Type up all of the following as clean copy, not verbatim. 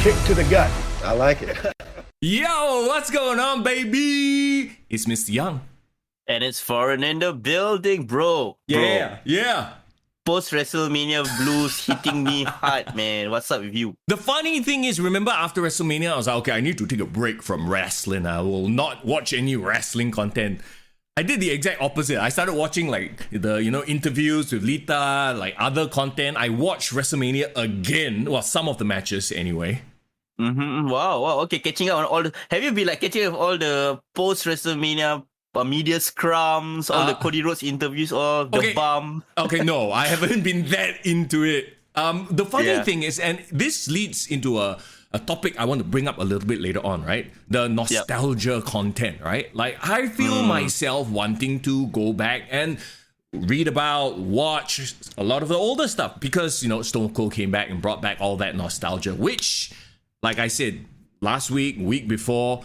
Kick to the gut. I like it. Yo, what's going on, baby? It's Mister Young. And it's foreign in the building, bro. Yeah. Post WrestleMania blues hitting me hard, man. What's up with you? The funny thing is, remember after WrestleMania, I was like, okay, I need to take a break from wrestling. I will not watch any wrestling content. I did the exact opposite. I started watching like the interviews with Lita, like other content. I watched WrestleMania again. Well, some of the matches anyway. Wow. Okay, catching up on all the. Have you been like catching up with all the post WrestleMania media scrums, all the Cody Rhodes interviews, all the bum? Okay, no, I haven't been that into it. The funny thing is, and this leads into a topic I want to bring up a little bit later on, right? The nostalgia content, right? Like, I feel myself wanting to go back and read about, watch a lot of the older stuff because, Stone Cold came back and brought back all that nostalgia, which, like I said, last week before,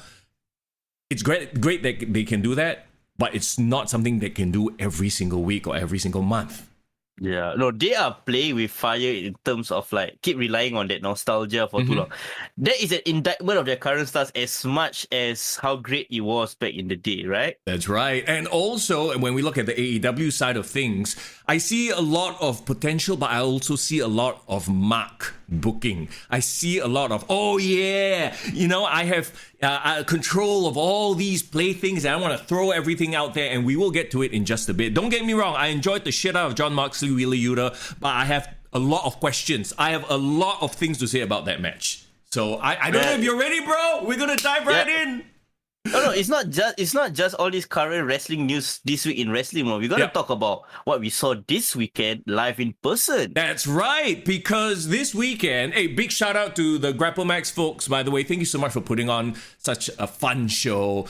it's great that they can do that, but it's not something they can do every single week or every single month. Yeah, no, they are playing with fire in terms of like keep relying on that nostalgia for too long. That is an indictment of their current stars as much as how great it was back in the day, right? That's right. And also, when we look at the AEW side of things, I see a lot of potential, but I also see a lot of mark booking. I see a lot of, I have control of all these playthings and I want to throw everything out there, and we will get to it in just a bit. Don't get me wrong, I enjoyed the shit out of Jon Moxley, Wheeler Yuta, but I have a lot of questions. I have a lot of things to say about that match. So I don't know if you're ready, bro. We're gonna dive right in. No, it's not just all this current wrestling news this week in wrestling. We're gonna talk about what we saw this weekend live in person. That's right, because this weekend, big shout out to the GrappleMAX folks, by the way. Thank you so much for putting on such a fun show.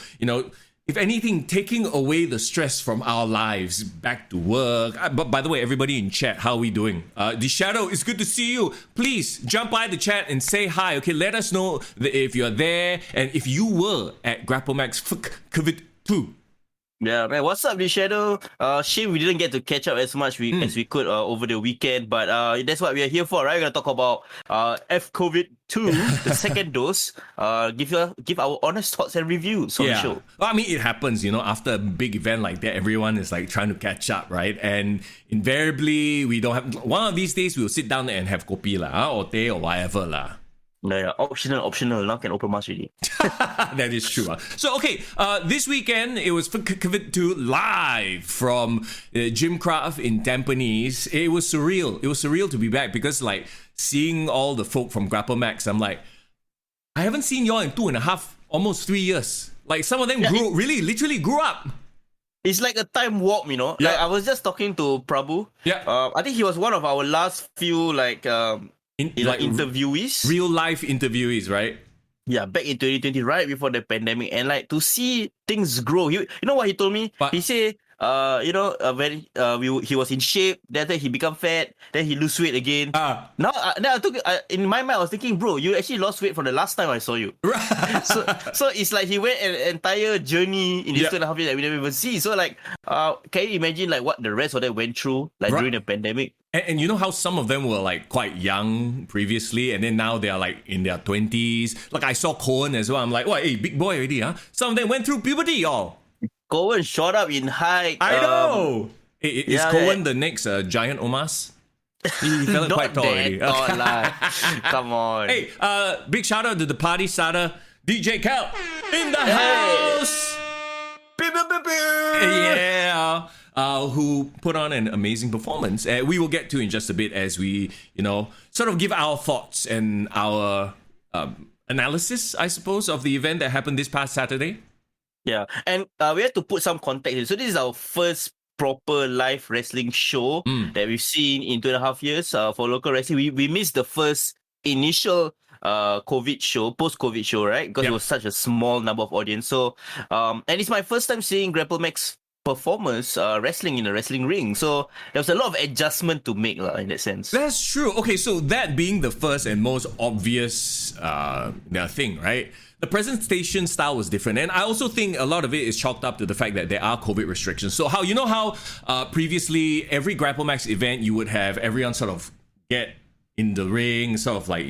If anything, taking away the stress from our lives, back to work. But by the way, everybody in chat, how are we doing? The Shadow, it's good to see you. Please jump by the chat and say hi. Okay, let us know if you're there and if you were at GrappleMAX FK CVD. Yeah, man. What's up, The Shadow? Shame we didn't get to catch up as much as we could over the weekend, but that's what we are here for, right? We're gonna talk about FKCVD, the second dose. Give our honest thoughts and reviews on the show. Well, I mean, it happens, after a big event like that, everyone is like trying to catch up, right? And invariably, we don't have. One of these days, we'll sit down and have kopi lah, or teh or whatever lah. Yeah, optional. Now can open mask already. That is true. So, okay, this weekend, it was FKCVD live from Jim Craft in Tampines. It was surreal. It was surreal to be back because, like, seeing all the folk from GrappleMAX, I'm like, I haven't seen y'all in 2.5, almost 3 years. Like, some of them literally grew up. It's like a time warp, Yeah. Like, I was just talking to Prabhu. Yeah. I think he was one of our last few, interviewees. Real life interviewees, right? Yeah, back in 2020, right before the pandemic. And like to see things grow. You know what he told me? He said, when he was in shape, then he become fat, then he lose weight again. Now I took in my mind, I was thinking, bro, you actually lost weight from the last time I saw you. so it's like he went an entire journey in this 2.5 years that we never even see. So like, can you imagine like what the rest of them went through during the pandemic? And you know how some of them were like quite young previously, and then now they are like in their 20s. Like I saw Cohen as well. I'm like, what, big boy already, huh? Some of them went through puberty, y'all. Cohen shot up in height. I know. Is Cohen the next Giant Omas? He felt quite tall already. Come on. Hey, big shout out to the party starter, DJ Cal in the house. Yeah. Who put on an amazing performance. We will get to in just a bit as we, sort of give our thoughts and our analysis, I suppose, of the event that happened this past Saturday. Yeah, and we have to put some context in. So this is our first proper live wrestling show that we've seen in 2.5 years for local wrestling. We missed the first initial post-COVID show, right? Because it was such a small number of audience. So, and it's my first time seeing GrappleMAX performers wrestling in a wrestling ring. So there was a lot of adjustment to make in that sense. That's true. Okay, so that being the first and most obvious thing, right? The presentation style was different. And I also think a lot of it is chalked up to the fact that there are COVID restrictions. So how previously every GrappleMAX event, you would have everyone sort of get in the ring, sort of like,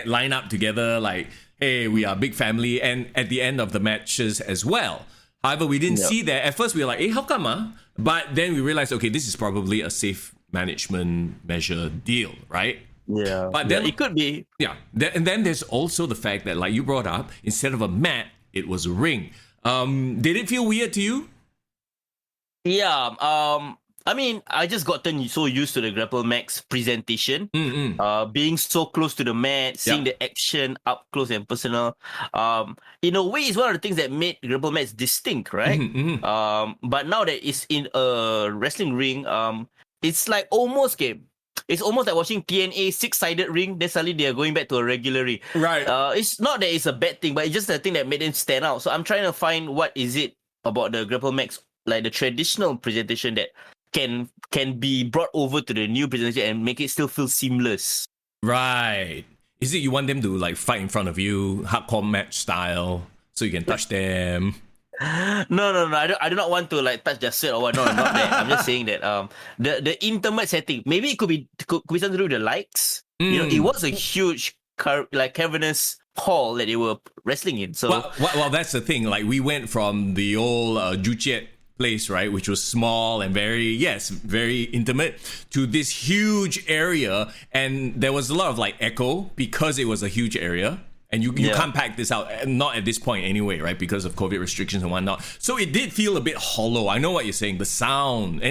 line up together, like, hey, we are a big family, and at the end of the matches as well. However, we didn't see that. At first, we were like, hey, how come? But then we realized, okay, this is probably a safe management measure deal, right? Yeah. But then it could be. Yeah. And then there's also the fact that, like you brought up, instead of a mat, it was a ring. Did it feel weird to you? Yeah. I mean, I just gotten so used to the GrappleMAX presentation, being so close to the mat, seeing the action up close and personal. In a way, it's one of the things that made GrappleMAX distinct, right? But now that it's in a wrestling ring, it's like almost It's almost like watching TNA 6-sided ring. Then suddenly they are going back to a regular ring. Right. It's not that it's a bad thing, but it's just the thing that made them stand out. So I'm trying to find what is it about the GrappleMAX, like the traditional presentation that can be brought over to the new presentation and make it still feel seamless. Right. Is it you want them to like fight in front of you, hardcore match style, so you can touch them? No. I do not want to like touch their sweat or what. No, not that. I'm just saying that the intimate setting. Maybe it could be something to do with the lights. It was a huge cavernous hall that they were wrestling in. So well, that's the thing. Like we went from the old Juchiet place, right, which was small and very intimate, to this huge area, and there was a lot of like echo because it was a huge area. And you can't pack this out, not at this point anyway, right? Because of COVID restrictions and whatnot. So it did feel a bit hollow. I know what you're saying. The sound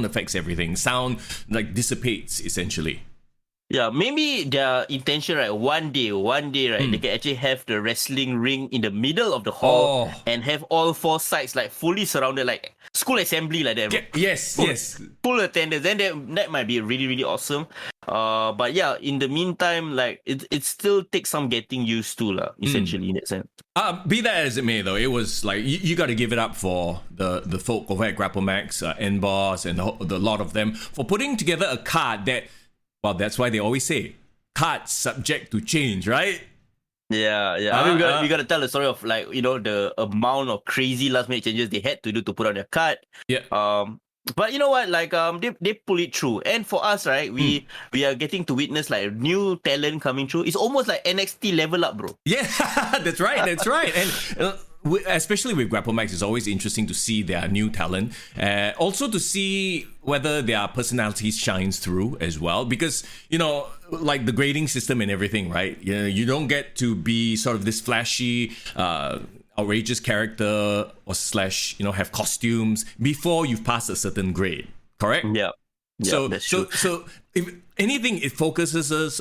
affects everything. Sound like dissipates essentially. Yeah, maybe their intention, right? One day, right? They can actually have the wrestling ring in the middle of the hall and have all four sides like fully surrounded, like school assembly like that. Yes. Full attendance. Then that might be really, really awesome. But yeah, in the meantime, like it still takes some getting used to, essentially, in that sense. Be that as it may, though, it was like you got to give it up for the folk over at GrappleMAX, N-Boss, and the lot of them for putting together a card that. Well, that's why they always say cards subject to change, right? Yeah. I mean, we got to tell the story of like the amount of crazy last minute changes they had to do to put on their card. Yeah. But you know what? Like they pull it through, and for us, right, we are getting to witness like new talent coming through. It's almost like NXT level up, bro. Yeah, that's right. And especially with GrappleMAX, it's always interesting to see their new talent. Also to see whether their personalities shines through as well, because like the grading system and everything, right? You don't get to be sort of this flashy, outrageous character or / have costumes before you've passed a certain grade. Correct? Yeah. So that's true. so if anything, it focuses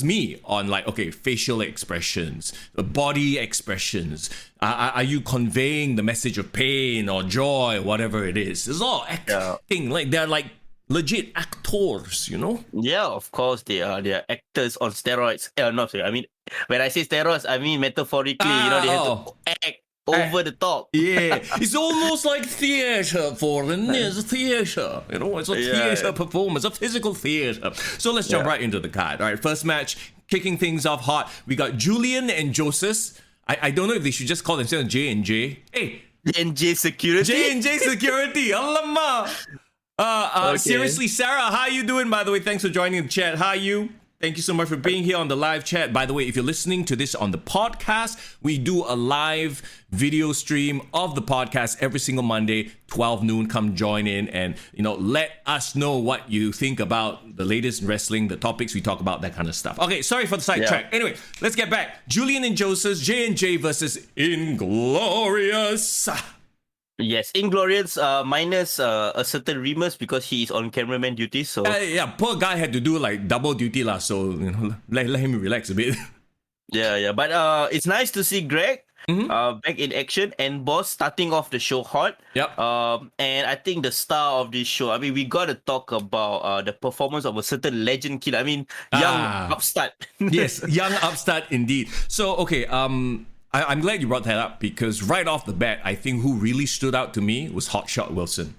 me on like, okay, facial expressions, body expressions. Are you conveying the message of pain or joy, whatever it is? It's all acting. Like they're like legit actors, Yeah, of course they are. They are actors on steroids. I mean, when I say steroids, I mean metaphorically. They have to act over the top. Yeah, it's almost like theatre for them. It's theatre. It's a theatre performance, a physical theatre. So let's jump right into the card. All right, first match, kicking things off hot. We got Julian and Joseph. I don't know if they should just call themselves J&J. Hey, J&J Security. J&J Security. Alamak. Okay. Seriously, Sarah, how you doing, by the way? Thanks for joining the chat. How are you? Thank you so much for being here on the live chat. By the way, if you're listening to this on the podcast, we do a live video stream of the podcast every single Monday, 12 noon. Come join in and, let us know what you think about the latest wrestling, the topics we talk about, that kind of stuff. Okay, sorry for the sidetrack. Anyway, let's get back. Julian and Joseph, J&J versus Inglorious. Yes, Inglorious minus a certain Remus because he is on cameraman duty. So poor guy had to do like double duty lah. So let him relax a bit. Yeah. But it's nice to see Greg back in action and Boss starting off the show hot. Yep. And I think the star of this show. I mean, we got to talk about the performance of a certain legend kid. I mean, young upstart. Yes, young upstart indeed. So okay, I'm glad you brought that up because right off the bat, I think who really stood out to me was Hotshot Wilson.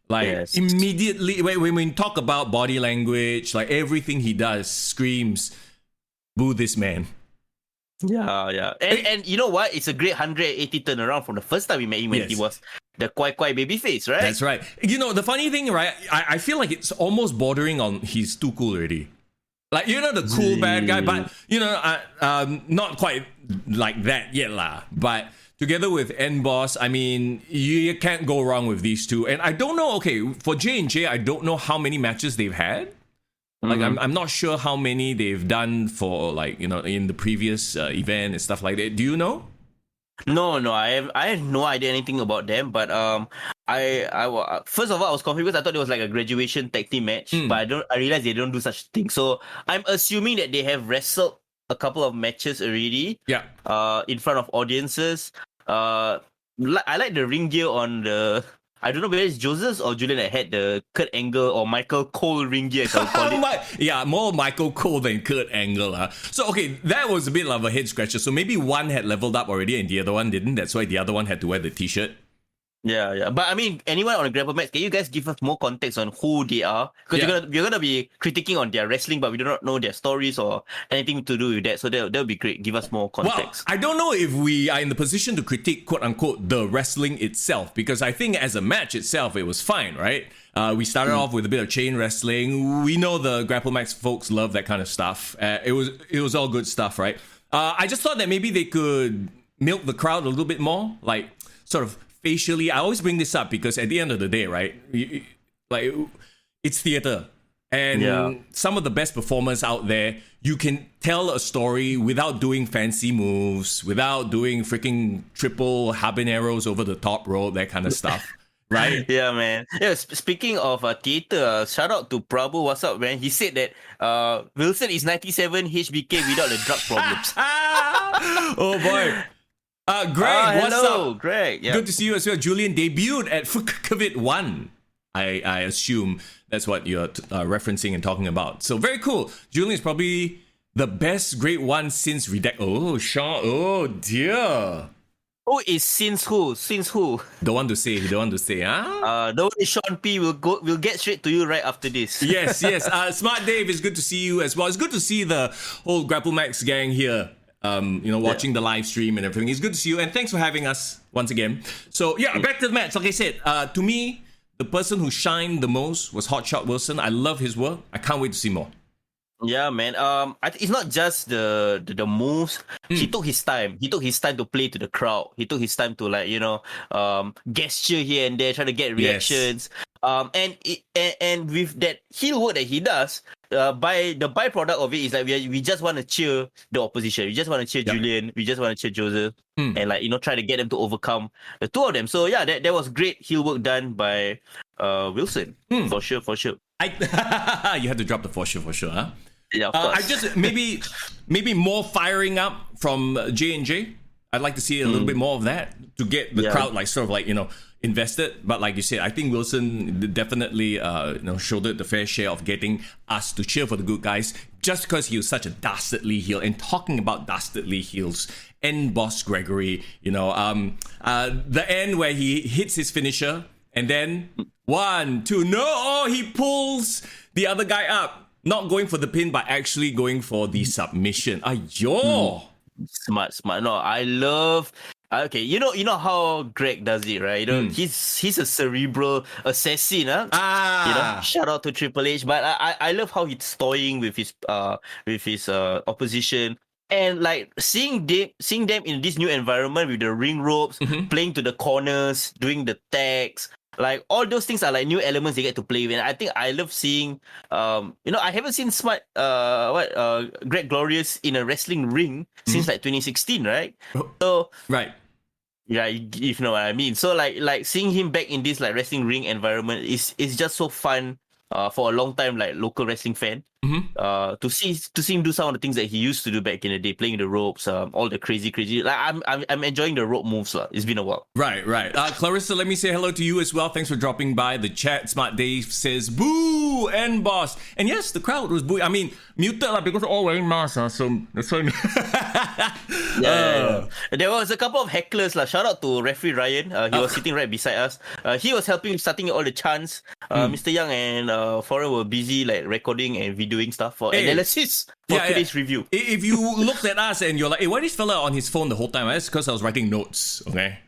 Like immediately, when we talk about body language, like everything he does screams, boo this man. Yeah. And you know what? It's a great 180 turnaround from the first time we met him when he was the Kwai baby face, right? That's right. The funny thing, right? I feel like it's almost bordering on he's too cool already. Like, the cool bad guy, but, not quite like that yet lah. But together with N-Boss, I mean, you can't go wrong with these two. And I don't know, okay, for J&J, I don't know how many matches they've had. Like, I'm not sure how many they've done for, like, in the previous event and stuff like that. Do you know? No, I have no idea anything about them. But I first of all, I was confused because I thought it was like a graduation tag team match, but I realized they don't do such things. So I'm assuming that they have wrestled a couple of matches already. Yeah. In front of audiences. I like the ring gear on the. I don't know whether it's Joseph or Julian that had the Kurt Angle or Michael Cole ring gear, as I'll call it. Yeah, more Michael Cole than Kurt Angle. So, okay, that was a bit of a head scratcher. So maybe one had leveled up already and the other one didn't. That's why the other one had to wear the t-shirt. Yeah. But I mean, anyone on the GrappleMAX, can you guys give us more context on who they are? Because you're gonna be critiquing on their wrestling, but we do not know their stories or anything to do with that. So that would be great. Give us more context. Well, I don't know if we are in the position to critique, quote unquote, the wrestling itself, because I think as a match itself, it was fine, right? We started off with a bit of chain wrestling. We know the GrappleMAX folks love that kind of stuff. It was all good stuff, right? I just thought that maybe they could milk the crowd a little bit more, like sort of facially. I always bring this up because at the end of the day, right, like it's theater, and some of the best performers out there, you can tell a story without doing fancy moves, without doing freaking triple habaneros over the top rope, that kind of stuff. Right? Yeah, man. Yeah, speaking of theater, shout out to Prabhu. What's up, man? He said that Wilson is 97 HBK without the drug problems. Oh boy. Greg, what's hello, up? Greg. Yeah. Good to see you as well. Julian debuted at FKCVD 1. I assume that's what you're referencing and talking about. So very cool. Julian is probably the best grade 1 since Redact. Oh, Sean. Oh, dear. Oh, is since who? Since who? Don't want to say, huh? Don't worry, Sean P. We'll get straight to you right after this. Yes. Smart Dave, it's good to see you as well. It's good to see the whole GrappleMAX gang here. Watching the live stream and everything. It's good to see you, and thanks for having us once again. So back to the match. Like I said, to me, the person who shined the most was Hotshot Wilson. I love his work. I can't wait to see more. Yeah, man. It's not just the moves. He took his time. He took his time to play to the crowd. He took his time to gesture here and there, try to get reactions. Yes. And with that heel work that he does, by the byproduct of it is like we just want to cheer the opposition. We just want to cheer Julian. We just want to cheer Joseph, and try to get them to overcome the two of them. So yeah, that was great heel work done by Wilson for sure. You had to drop the for sure, huh? Yeah, of course. I just maybe more firing up from J&J. I'd like to see a little bit more of that to get the crowd invested. But like you said, I think Wilson definitely shouldered the fair share of getting us to cheer for the good guys, just because he was such a dastardly heel. And talking about dastardly heels, N-Boss Gregory, the end where he hits his finisher and then 1, 2, he pulls the other guy up. Not going for the pin, but actually going for the submission. Ayo! Smart. No, I love. Okay, you know how Greg does it, right? He's a cerebral assassin, huh? Shout out to Triple H. But I love how he's toying with his opposition. And like seeing them in this new environment with the ring ropes, playing to the corners, doing the tags. Like all those things are like new elements they get to play with. And I think I love seeing, I haven't seen Greg Glorious in a wrestling ring since like 2016, right? So right, yeah, if you know what I mean. So like seeing him back in this like wrestling ring environment is just so fun. For a long time, like local wrestling fan, to see him do some of the things that he used to do back in the day, playing the ropes, all the crazy. Like I'm enjoying the rope moves, lah. It's been a while. Right. Clarissa, let me say hello to you as well. Thanks for dropping by the chat. Smart Dave says boo and boss, and yes, the crowd was booing. I mean, muted lah because they're all wearing masks, so that's why. Yeah. There was a couple of hecklers lah. Shout out to referee Ryan. He was sitting right beside us. He was helping starting all the chants. Mister Young and Foreign were busy like recording and videoing stuff for analysis for today's review. If you looked at us and you're like, hey, why is this fella on his phone the whole time? That's because I was writing notes, okay?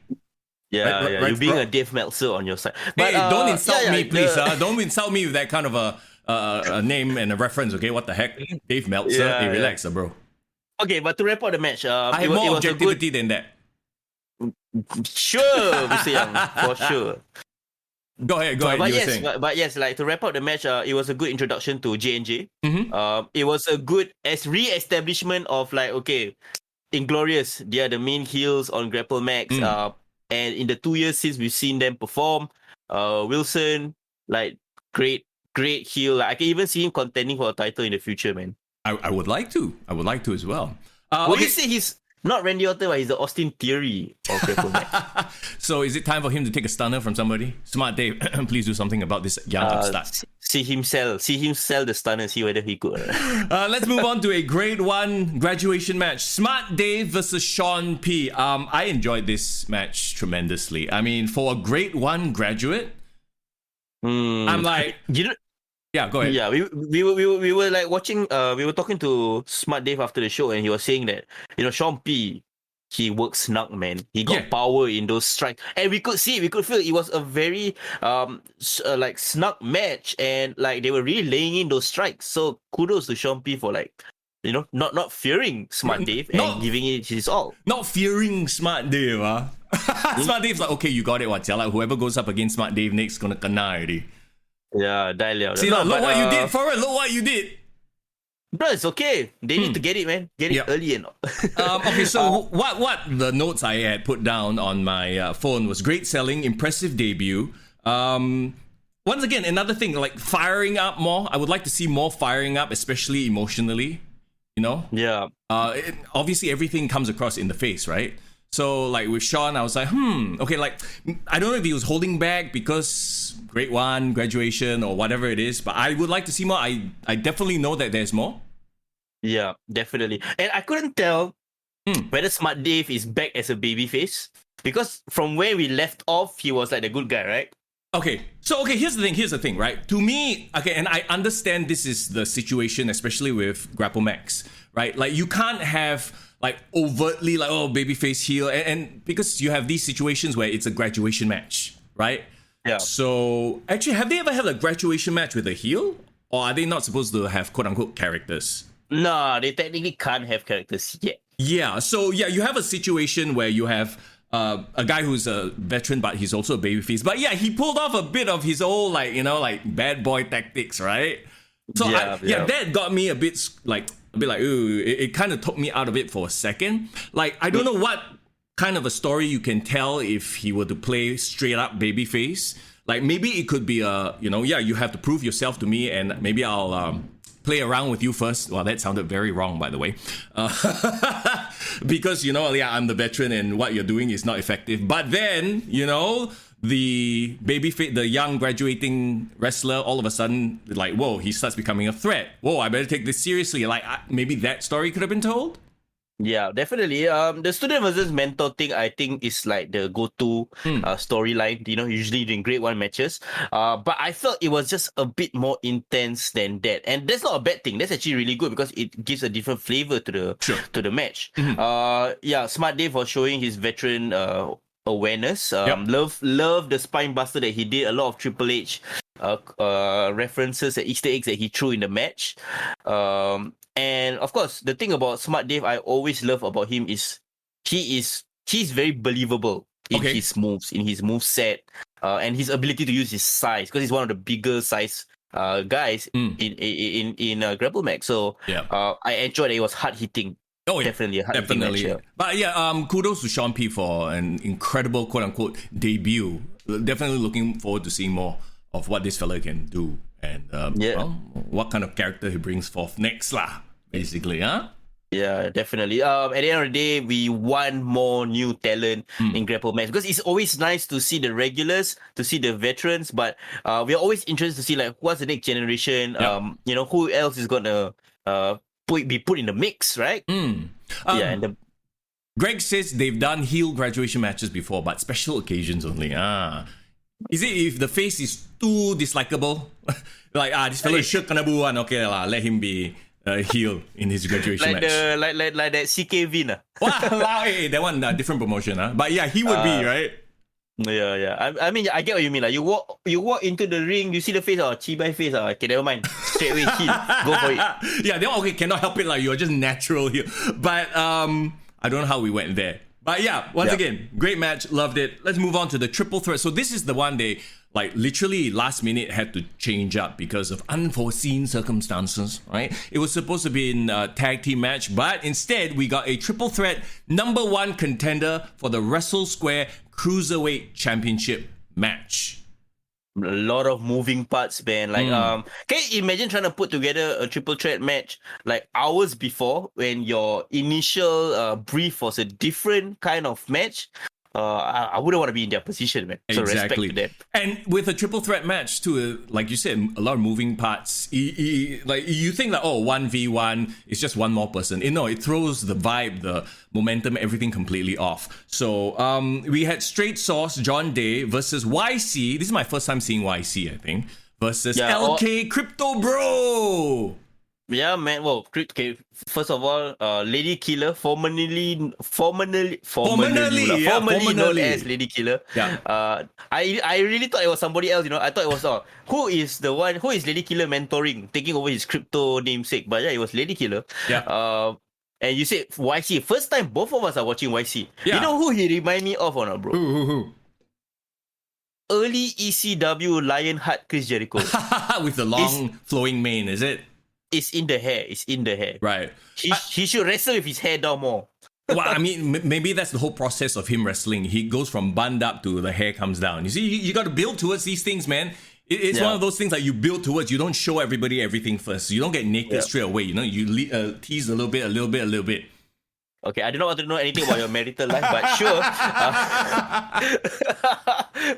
Yeah, you're being a Dave Meltzer on your side. But don't insult me, please. Don't insult me with that kind of a a name and a reference. Okay, what the heck? Dave Meltzer. Yeah, hey, yeah. relax, bro. Okay, but to wrap up the match, I have it more was a good. objectivity than that. Sure, Mister Young, for sure. Go ahead. But You were yes, saying. but yes, like to wrap up the match, it was a good introduction to J&J. Mhm. It was a good re-establishment of like, okay, Inglorious, they are the main heels on GrappleMAX. And in the 2 years since we've seen them perform, Wilson, like great heel. Like, I can even see him contending for a title in the future, man. I would like to. I would like to as well. Would you say he's not Randy Orton, but he's the Austin Theory of GrappleMAX? So is it time for him to take a stunner from somebody? Smart Dave, please do something about this young upstart. See him sell the stunner, see whether he could. Let's move on to a grade 1 graduation match. Smart Dave versus Sean P. I enjoyed this match tremendously. I mean, for a grade 1 graduate, I'm like, yeah, go ahead. Yeah, we were like watching. We were talking to Smart Dave after the show, and he was saying that Sean P, he works snug, man. He got power in those strikes, and we could feel it was a very like snug match, and like they were really laying in those strikes. So kudos to Sean P for like not fearing Smart Dave and giving it his all. Not fearing Smart Dave, Smart Dave's like, okay, you got it, what? Like, whoever goes up against Smart Dave next gonna kena already. Yeah, die liao. See, look what you did, Forrest. Look what you did. Bro, it's okay. They need to get it, man. Get it early and okay, so what the notes I had put down on my phone was great selling, impressive debut. Once again, another thing, like firing up more. I would like to see more firing up, especially emotionally. Yeah. Obviously, everything comes across in the face, right? So, like with Sean, I was like, okay, like I don't know if he was holding back because grade 1 graduation or whatever it is, but I would like to see more. I definitely know that there's more. Yeah, definitely. And I couldn't tell whether Smart Dave is back as a babyface, because from where we left off, he was like the good guy, right? Okay, so here's the thing, right? To me, okay, and I understand this is the situation, especially with GrappleMAX, right? Like you can't have like overtly like, oh, babyface heel, and because you have these situations where it's a graduation match, right? Yeah. So actually, have they ever had a graduation match with a heel, or are they not supposed to have quote unquote characters? No, they technically can't have characters yet. Yeah. So yeah, you have a situation where you have a guy who's a veteran, but he's also a babyface. But yeah, he pulled off a bit of his old like bad boy tactics, right? So that got me a bit like ooh, it kind of took me out of it for a second. Like I don't know what kind of a story you can tell if he were to play straight up babyface. Like maybe it could be you have to prove yourself to me, and maybe I'll play around with you first. Well, that sounded very wrong, by the way. Because, I'm the veteran and what you're doing is not effective. But then, the the young graduating wrestler, all of a sudden, like, whoa, he starts becoming a threat. Whoa, I better take this seriously. Like, maybe that story could have been told. Yeah, definitely. The student versus mentor thing, I think, is like the go-to storyline, usually during grade 1 matches. But I felt it was just a bit more intense than that. And that's not a bad thing. That's actually really good because it gives a different flavor to the match. Smart Dave was showing his veteran awareness. Love the spine buster that he did. A lot of Triple H references and Easter eggs that he threw in the match. And of course, the thing about Smart Dave I always love about him is he's very believable in his moves, in his moveset, and his ability to use his size, because he's one of the bigger size guys in GrappleMAX. So I enjoyed that it was hard hitting. Oh, yeah. Definitely a hard hitting match. Yeah. But kudos to Sean P for an incredible quote unquote debut. Definitely looking forward to seeing more of what this fella can do, and what kind of character he brings forth next lah, basically, huh? Yeah, definitely. At the end of the day, we want more new talent in GrappleMAX, because it's always nice to see the regulars, to see the veterans, but we're always interested to see like what's the next generation. Who else is gonna be put in the mix, right? And Greg says they've done heel graduation matches before, but special occasions only. Is it if the face is too dislikable? Like, this fellow is sure kena buan, okay lah, let him be heel in his graduation match. Like that CK Vin. Wow, that one different promotion, huh? But yeah, he would be, right? Yeah. I mean, I get what you mean. Like you walk into the ring, you see the face, Chibai face, okay, never mind. Straight away, heel, go for it. Yeah, then okay, cannot help it. Like you're just natural here. But I don't know how we went there. But yeah, once again, great match, loved it. Let's move on to the triple threat. So this is the one they like literally last minute had to change up because of unforeseen circumstances, right? It was supposed to be in a tag team match, but instead we got a triple threat #1 contender for the Wrestle Square Cruiserweight Championship match. A lot of moving parts, man. Like, can you imagine trying to put together a triple threat match like hours before when your initial brief was a different kind of match? I wouldn't want to be in their position, man. So Exactly. respect to them. And with a triple threat match too, like you said, a lot of moving parts. Like you think that 1v1 is just one more person. No, it throws the vibe, the momentum, everything completely off. So we had Straight Sauce, John Day versus YC. This is my first time seeing YC, I think. Versus LK Crypto Bro. Yeah, man. Well, okay. First of all, Lady Killer, formerly known as Lady Killer. Yeah. I really thought it was somebody else. I thought it was who is Lady Killer mentoring, taking over his crypto namesake. But yeah, it was Lady Killer. Yeah. And you said YC. First time both of us are watching YC. Yeah. You know who he remind me of or not, bro? Who? Early ECW Lionheart Chris Jericho. With the long flowing mane, is it? It's in the hair. Right. He should wrestle with his hair down more. Well, I mean, maybe that's the whole process of him wrestling. He goes from bund up to the hair comes down. You see, you got to build towards these things, man. It's one of those things that you build towards. You don't show everybody everything first. You don't get naked straight away. You tease a little bit. Okay, I do not want to know anything about your marital life, but sure.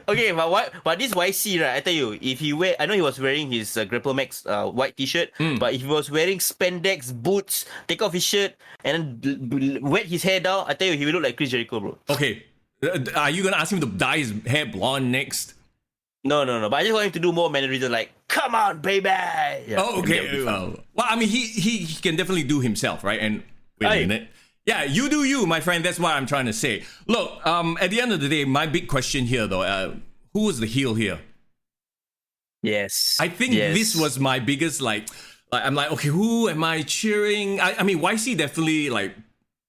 Okay, but this YC, right? I tell you, if he I know he was wearing his GrappleMAX white t-shirt, but if he was wearing spandex boots, take off his shirt, and then wet his hair down, I tell you, he will look like Chris Jericho, bro. Okay, are you gonna ask him to dye his hair blonde next? No. But I just want him to do more mannerisms like, come on, baby. Yeah, okay. Well, I mean, he can definitely do himself, right? And wait a minute. Yeah, you do you, my friend. That's what I'm trying to say. Look, at the end of the day, my big question here, though, who was the heel here? Yes. I think this was my biggest, like I'm like, okay, who am I cheering? I mean, YC definitely, like,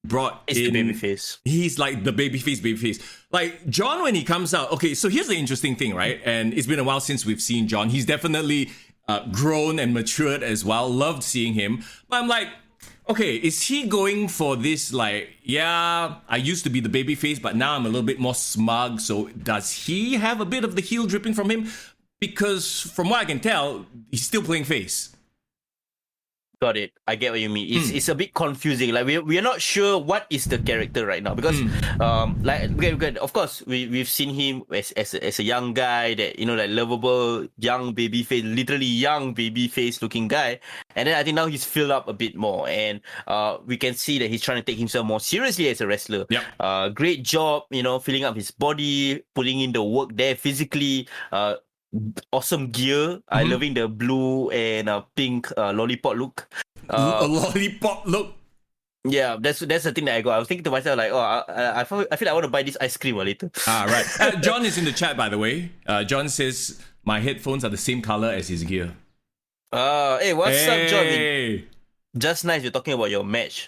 brought it's in... the babyface. He's, like, the babyface. Like, John, when he comes out... Okay, so here's the interesting thing, right? And it's been a while since we've seen John. He's definitely grown and matured as well. Loved seeing him. But I'm like... Okay, is he going for this like, yeah, I used to be the babyface, but now I'm a little bit more smug, so does he have a bit of the heel dripping from him? Because from what I can tell, he's still playing face. Got it. I get what you mean. It's a bit confusing. Like we are not sure what is the character right now because of course we've seen him as a young guy that like lovable young baby face, literally young baby face looking guy, and then I think now he's filled up a bit more and we can see that he's trying to take himself more seriously as a wrestler. Yep. Great job, filling up his body, putting in the work there physically. Awesome gear. I'm loving the blue and pink lollipop look. A lollipop look. Yeah, that's the thing that I got. I was thinking to myself like, I feel like I want to buy this ice cream later. Right. John is in the chat, by the way. John says my headphones are the same color as his gear. Hey, what's up, John? Just nice. You're talking about your match.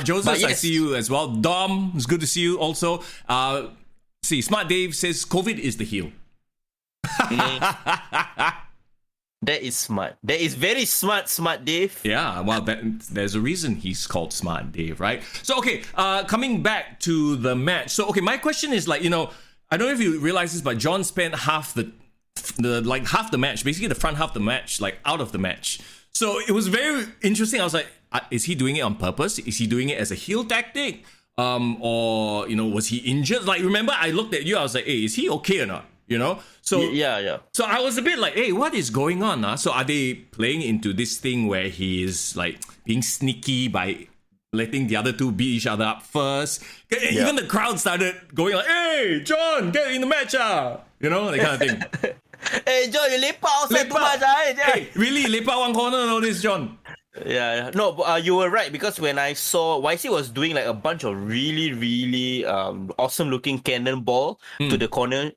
Joseph, yes. I see you as well. Dom, it's good to see you also. Smart Dave says COVID is the heel. That is smart. That is very smart, Dave. Yeah, well, there's a reason he's called Smart Dave, right? So, okay, coming back to the match. So, okay, my question is like, I don't know if you realize this, but John spent half the match, basically the front half of the match, like out of the match. So it was very interesting. I was like, is he doing it on purpose? Is he doing it as a heel tactic? Or was he injured? Like, remember, I looked at you. I was like, hey, is he okay or not? So yeah. So I was a bit like, hey, what is going on? So are they playing into this thing where he is like being sneaky by letting the other two beat each other up first? Even the crowd started going like, hey, John, get in the match, that kind of thing. Hey, John, you lepak outside too much, Hey, really, lepak one corner, this John. Yeah, no, you were right because when I saw YC was doing like a bunch of really, really awesome looking cannonball to the corner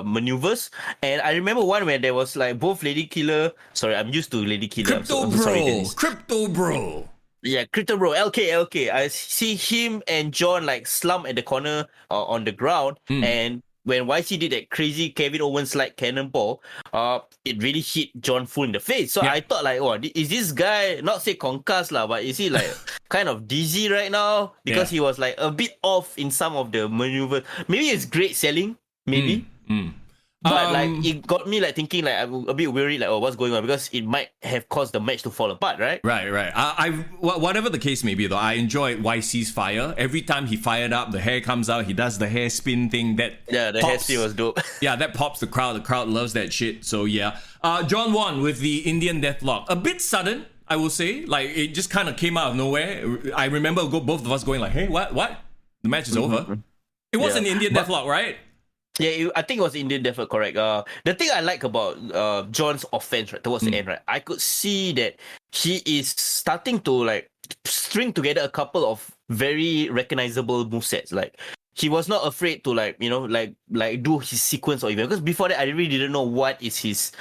maneuvers, and I remember one where there was like both Lady Killer. Sorry, I'm used to Lady Killer. Crypto I'm so sorry, bro, Dennis. crypto bro. Yeah, Crypto Bro, LK. I see him and John like slump at the corner on the ground, and when YC did that crazy Kevin Owens like cannonball, it really hit John full in the face. So Yeah. I thought like, oh, is this guy not say concussed lah, but is he like kind of dizzy right now because he was like a bit off in some of the maneuvers? Maybe it's great selling, maybe. But like it got me like thinking like I'm a bit worried like, oh, what's going on, because it might have caused the match to fall apart, right? Right. Whatever the case may be, though, I enjoyed YC's fire. Every time he fired up, the hair comes out. He does the hair spin thing. The hair spin was dope. Yeah, that pops the crowd. The crowd loves that shit. So yeah, John won with the Indian Deathlock. A bit sudden, I will say. Like it just kind of came out of nowhere. I remember both of us going like, "Hey, what? The match is over." It was an Indian Deathlock, right? Yeah, I think it was Indian Deathlock, correct. The thing I like about John's offense right towards the end, right, I could see that he is starting to like string together a couple of very recognizable movesets. Like he was not afraid to like do his sequence or even, because before that I really didn't know what is his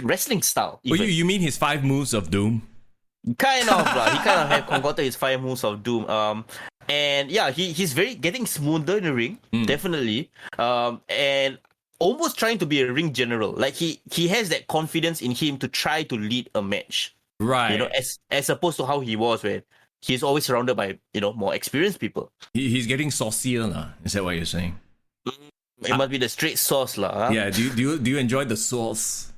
wrestling style. Oh, you mean his 5 moves of doom? Kind of, he kind of had concocted his 5 moves of doom. And yeah, he's getting smoother in the ring, definitely. And almost trying to be a ring general. Like he has that confidence in him to try to lead a match. Right. You know, as opposed to how he was when he's always surrounded by, more experienced people. He's getting saucier, is that what you're saying? It must be the straight sauce, lah. Huh? Yeah. Do you enjoy the sauce?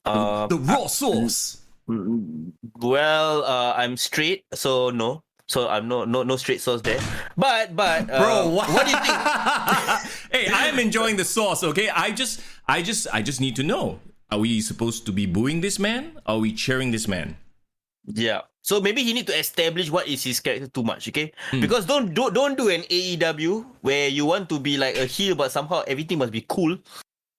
The raw sauce. Well, I'm straight, so no. So I'm no straight sauce there. But Bro, what do you think? Hey, I'm enjoying the sauce, okay? I just need to know. Are we supposed to be booing this man? Are we cheering this man? Yeah. So maybe he need to establish what is his character too much, okay? Because don't do an AEW where you want to be like a heel but somehow everything must be cool.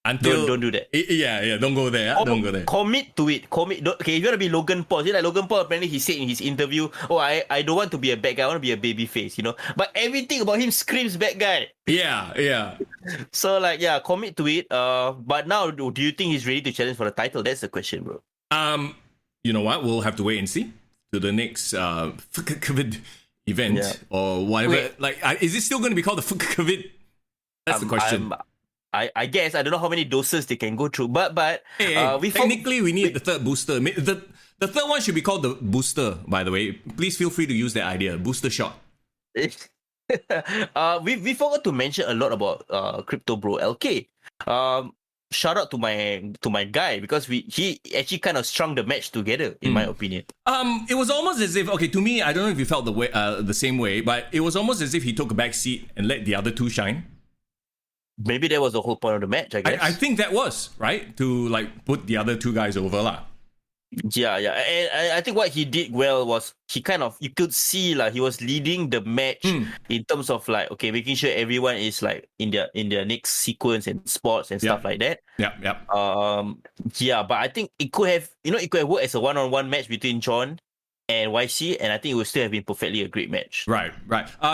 Until don't do that. Yeah, don't go there. Don't go there. Commit to it. Okay, if you want to be Logan Paul, like Logan Paul apparently he said in his interview, oh, I don't want to be a bad guy, I want to be a baby face, But everything about him screams bad guy. Yeah. So like, yeah, commit to it. But now, do you think he's ready to challenge for the title? That's the question, bro. You know what? We'll have to wait and see to the next FKCVD event or whatever. Wait. Like, is it still going to be called the FKCVD? That's the question. I guess I don't know how many doses they can go through, but technically we need the third booster. The third one should be called the booster. By the way, please feel free to use that idea. Booster shot. We forgot to mention a lot about Crypto Bro LK. Shout out to my guy, because he actually kind of strung the match together, in my opinion. It was almost as if, okay, to me, I don't know if you felt the same way, but it was almost as if he took a back seat and let the other two shine. Maybe that was the whole point of the match, I guess. I think that was, right? To like put the other two guys over lah. Yeah. And I think what he did well was he kind of, you could see like he was leading the match in terms of like, okay, making sure everyone is like in their next sequence and spots and stuff like that. Yeah. Yeah, but I think it could have worked as a one-on-one match between John and YC, and I think it would still have been perfectly a great match. Right.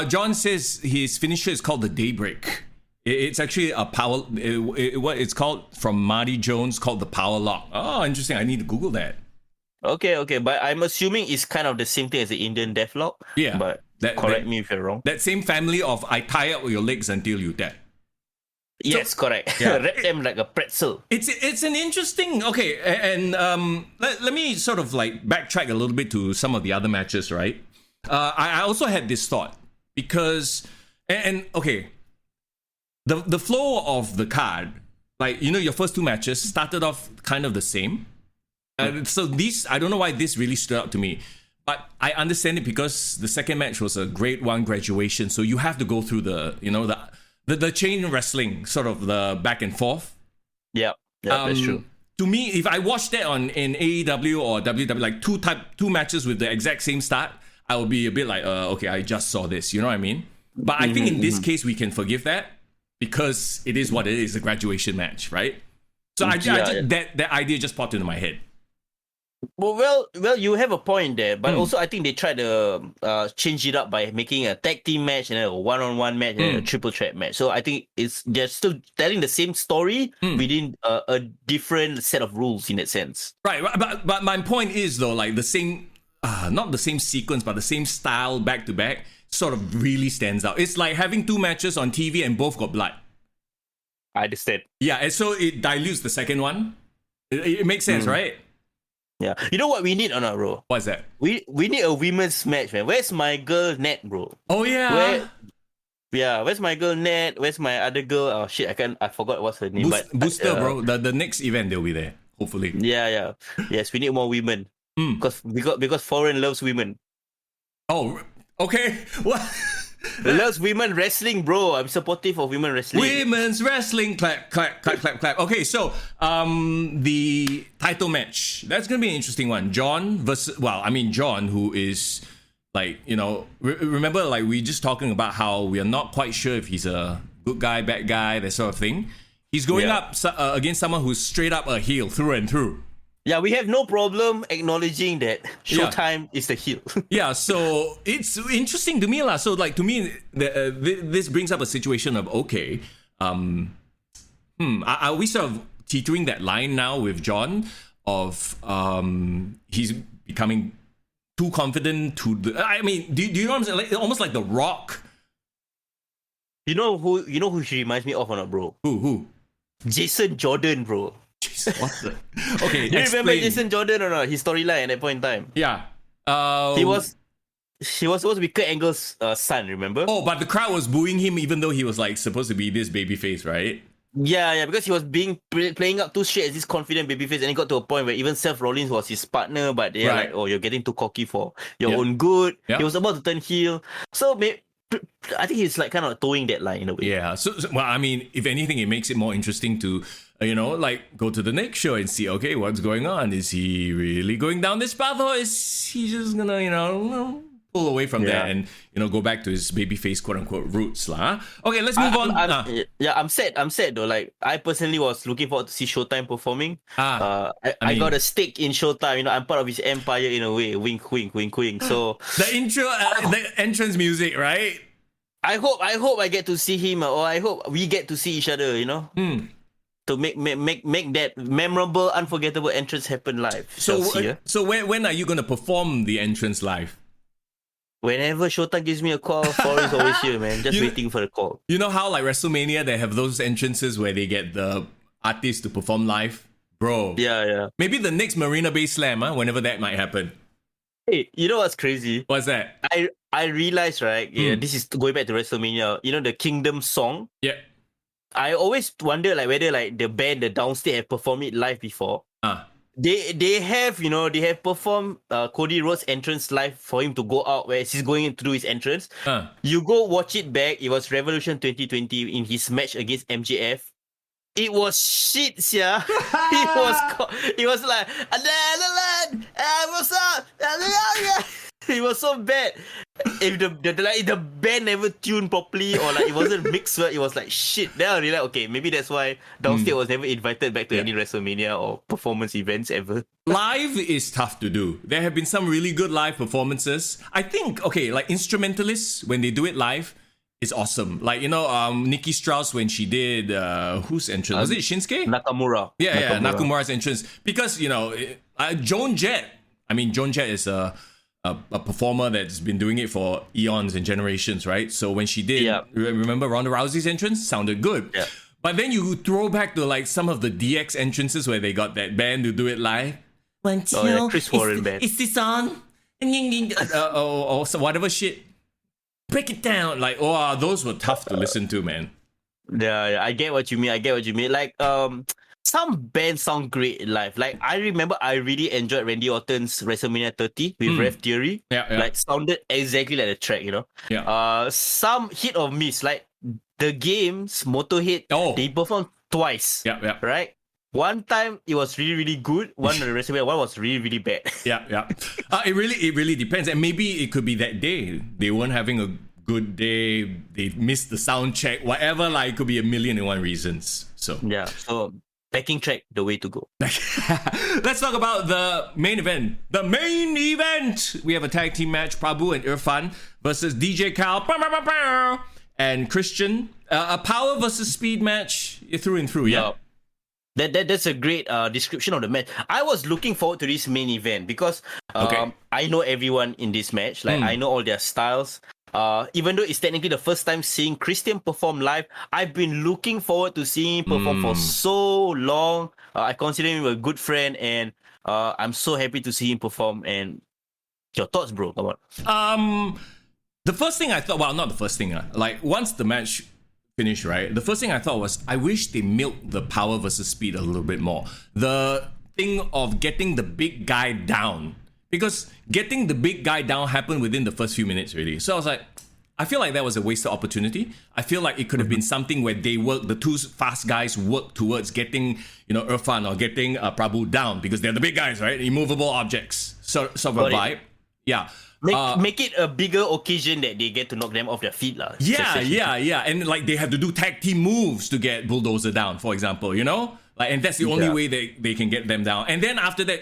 John says his finisher is called the Daybreak. It's actually a power. What it's called from Marty Jones, called the Power Lock. Oh, interesting. I need to Google that. Okay. But I'm assuming it's kind of the same thing as the Indian Deathlock. Yeah. But correct me if you're wrong. That same family of I tie up your legs until you dead. Yes, correct. Yeah. Wrap them like a pretzel. It's an interesting. Okay, and let me sort of like backtrack a little bit to some of the other matches, right? I also had this thought because and okay. The flow of the card, like, your first two matches started off kind of the same. So these, I don't know why this really stood out to me, but I understand it because the second match was a grade 1 graduation. So you have to go through the chain wrestling, sort of the back and forth. Yeah, that's true. To me, if I watched that in AEW or WWE, like two matches with the exact same start, I would be a bit like, okay, I just saw this. You know what I mean? But I think in this case, we can forgive that. Because it is what it is, a graduation match, right? So that idea just popped into my head. Well, you have a point there, but also I think they tried to change it up by making a tag team match and then a one-on-one match and then a triple threat match. So I think they're still telling the same story within a different set of rules in that sense. Right, but my point is though, like the same, not the same sequence, but the same style back to back sort of really stands out. It's like having two matches on TV and both got blood. I understand. Yeah, and so it dilutes the second one. It makes sense, right? Yeah. You know what we need or not, bro? What's that? We need a women's match, man. Where's my girl Nat, bro? Oh yeah. Where's my girl Nat? Where's my other girl? Oh shit, I forgot what's her name. Booster, bro. The next event they'll be there, hopefully. Yeah. Yes, we need more women. Because foreign loves women. Oh, okay. What? Loves women wrestling, bro. I'm supportive of women wrestling. Women's wrestling. Clap, clap, clap, clap, clap. Okay, so the title match. That's gonna be an interesting one. John versus, John, who is like, you know, remember, like, we just talking about how we are not quite sure if he's a good guy, bad guy, that sort of thing. He's going up against someone who's straight up a heel through and through. Yeah, we have no problem acknowledging that Showtime is the heel. Yeah, so it's interesting to me, lah. So, like, to me, this brings up a situation of, okay, are we sort of teetering that line now with John of he's becoming too confident to the... I mean, do you know what I'm saying? Like, almost like The Rock. You know who he reminds me of or not, bro? Who? Jason Jordan, bro. What the? Okay, you remember Jason Jordan or not? His storyline at that point in time. Yeah. He was supposed to be Kurt Angle's son, remember? Oh, but the crowd was booing him even though he was like supposed to be this babyface, right? Yeah, because he was playing up too straight as this confident babyface, and it got to a point where even Seth Rollins was his partner, but they're like, oh, you're getting too cocky for your own good. Yep. He was about to turn heel. So I think he's like kind of towing that line in a way. Yeah. So, well, I mean, if anything, it makes it more interesting to, you know, like go to the next show and see, okay, what's going on? Is he really going down this path, or is he just gonna, you know, pull away from that and, you know, go back to his babyface quote unquote roots, lah? Okay, let's move on. I'm sad though. Like, I personally was looking forward to see Showtime performing. I got a stake in Showtime. You know, I'm part of his empire in a way. Wink, wink, wink, wink. So the intro, the entrance music, right? I hope I get to see him, or I hope we get to see each other. You know. To make that memorable, unforgettable entrance happen live. So when are you gonna perform the entrance live? Whenever Showtime gives me a call, Corey is always here, man. Just waiting for the call. You know how like WrestleMania, they have those entrances where they get the artists to perform live? Bro. Yeah. Maybe the next Marina Bay Slam, whenever that might happen. Hey, you know what's crazy? What's that? I realized, right? Yeah, this is going back to WrestleMania. You know, the Kingdom song? Yeah. I always wonder like whether like the band, the Downstate, have performed it live before. They have performed Cody Rhodes' entrance live for him to go out where he's going to do his entrance. You go watch it back. It was Revolution 2020 in his match against MJF. It was shit, yeah. It was like, what's up? It was so bad. If the band never tuned properly, or like it wasn't mixed well, it was like shit. Then I realized, okay, maybe that's why Downstate was never invited back to any WrestleMania or performance events ever. Live is tough to do. There have been some really good live performances. I think, okay, like instrumentalists, when they do it live, it's awesome. Like, you know, Nikki Strauss, when she did, whose entrance? Was it Shinsuke? Nakamura. Yeah, Nakamura's entrance. Because, you know, Joan Jett is a performer that's been doing it for eons and generations, right? So when she did, remember Ronda Rousey's entrance? Sounded good. Yeah. But then you throw back to like some of the DX entrances where they got that band to do it live. Chris Warren band. Is this on? Or whatever shit. Break it down. Like, those were tough to listen to, man. Yeah, I get what you mean. Like, some bands sound great live. Like, I remember I really enjoyed Randy Orton's WrestleMania 30 with Rev Theory. Yeah. Like, sounded exactly like the track, you know? Yeah. Some hit or miss. Like, the games, Motorhead, they performed twice. Yeah. Right? One time it was really, really good. One of the WrestleMania, one was really, really bad. Yeah. It really depends. And maybe it could be that day. They weren't having a good day. They missed the sound check. Whatever, like, it could be a million and one reasons. So yeah. So backing track the way to go. Let's talk about the main event. The main event! We have a tag team match, Prabhu and Irfan versus DJ Kal and Christian. A power versus speed match through and through, yeah? That's a great description of the match. I was looking forward to this main event because I know everyone in this match. Like I know all their styles. Even though it's technically the first time seeing Christian perform live, I've been looking forward to seeing him perform for so long. I consider him a good friend, and I'm so happy to see him perform. And your thoughts, bro? Come on. The first thing I thought, well, not the first thing. Like once the match finished, right? The first thing I thought was, I wish they milked the power versus speed a little bit more. The thing of getting the big guy down. Because getting the big guy down happened within the first few minutes already. So I was like, I feel like that was a wasted opportunity. I feel like it could have been something where they work, the two fast guys work towards getting, Irfan or getting Prabhu down, because they're the big guys, right? Immovable objects. Sort of a vibe. Yeah. Make it a bigger occasion that they get to knock them off their feet. Yeah. And like they have to do tag team moves to get Bulldozer down, for example, and that's the only way they can get them down. And then after that,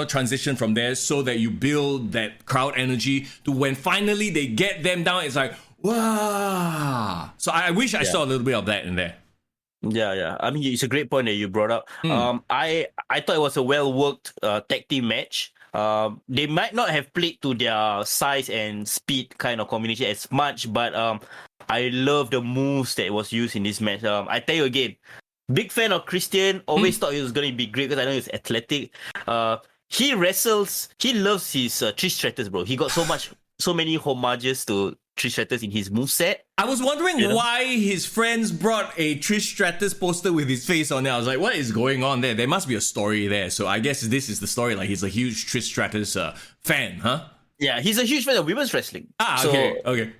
transition from there so that you build that crowd energy to when finally they get them down, it's like, wow. So I wish I saw a little bit of that in there. Yeah. I mean, it's a great point that you brought up. I thought it was a well-worked tag team match. They might not have played to their size and speed kind of combination as much, but I love the moves that was used in this match. I tell you again, big fan of Christian. Always thought he was going to be great because I know he's athletic. He wrestles. He loves his Trish Stratus, bro. He got so many homages to Trish Stratus in his moveset. I was wondering why his friends brought a Trish Stratus poster with his face on it. I was like, what is going on there? There must be a story there. So I guess this is the story. Like, he's a huge Trish Stratus fan, huh? Yeah, he's a huge fan of women's wrestling. Okay.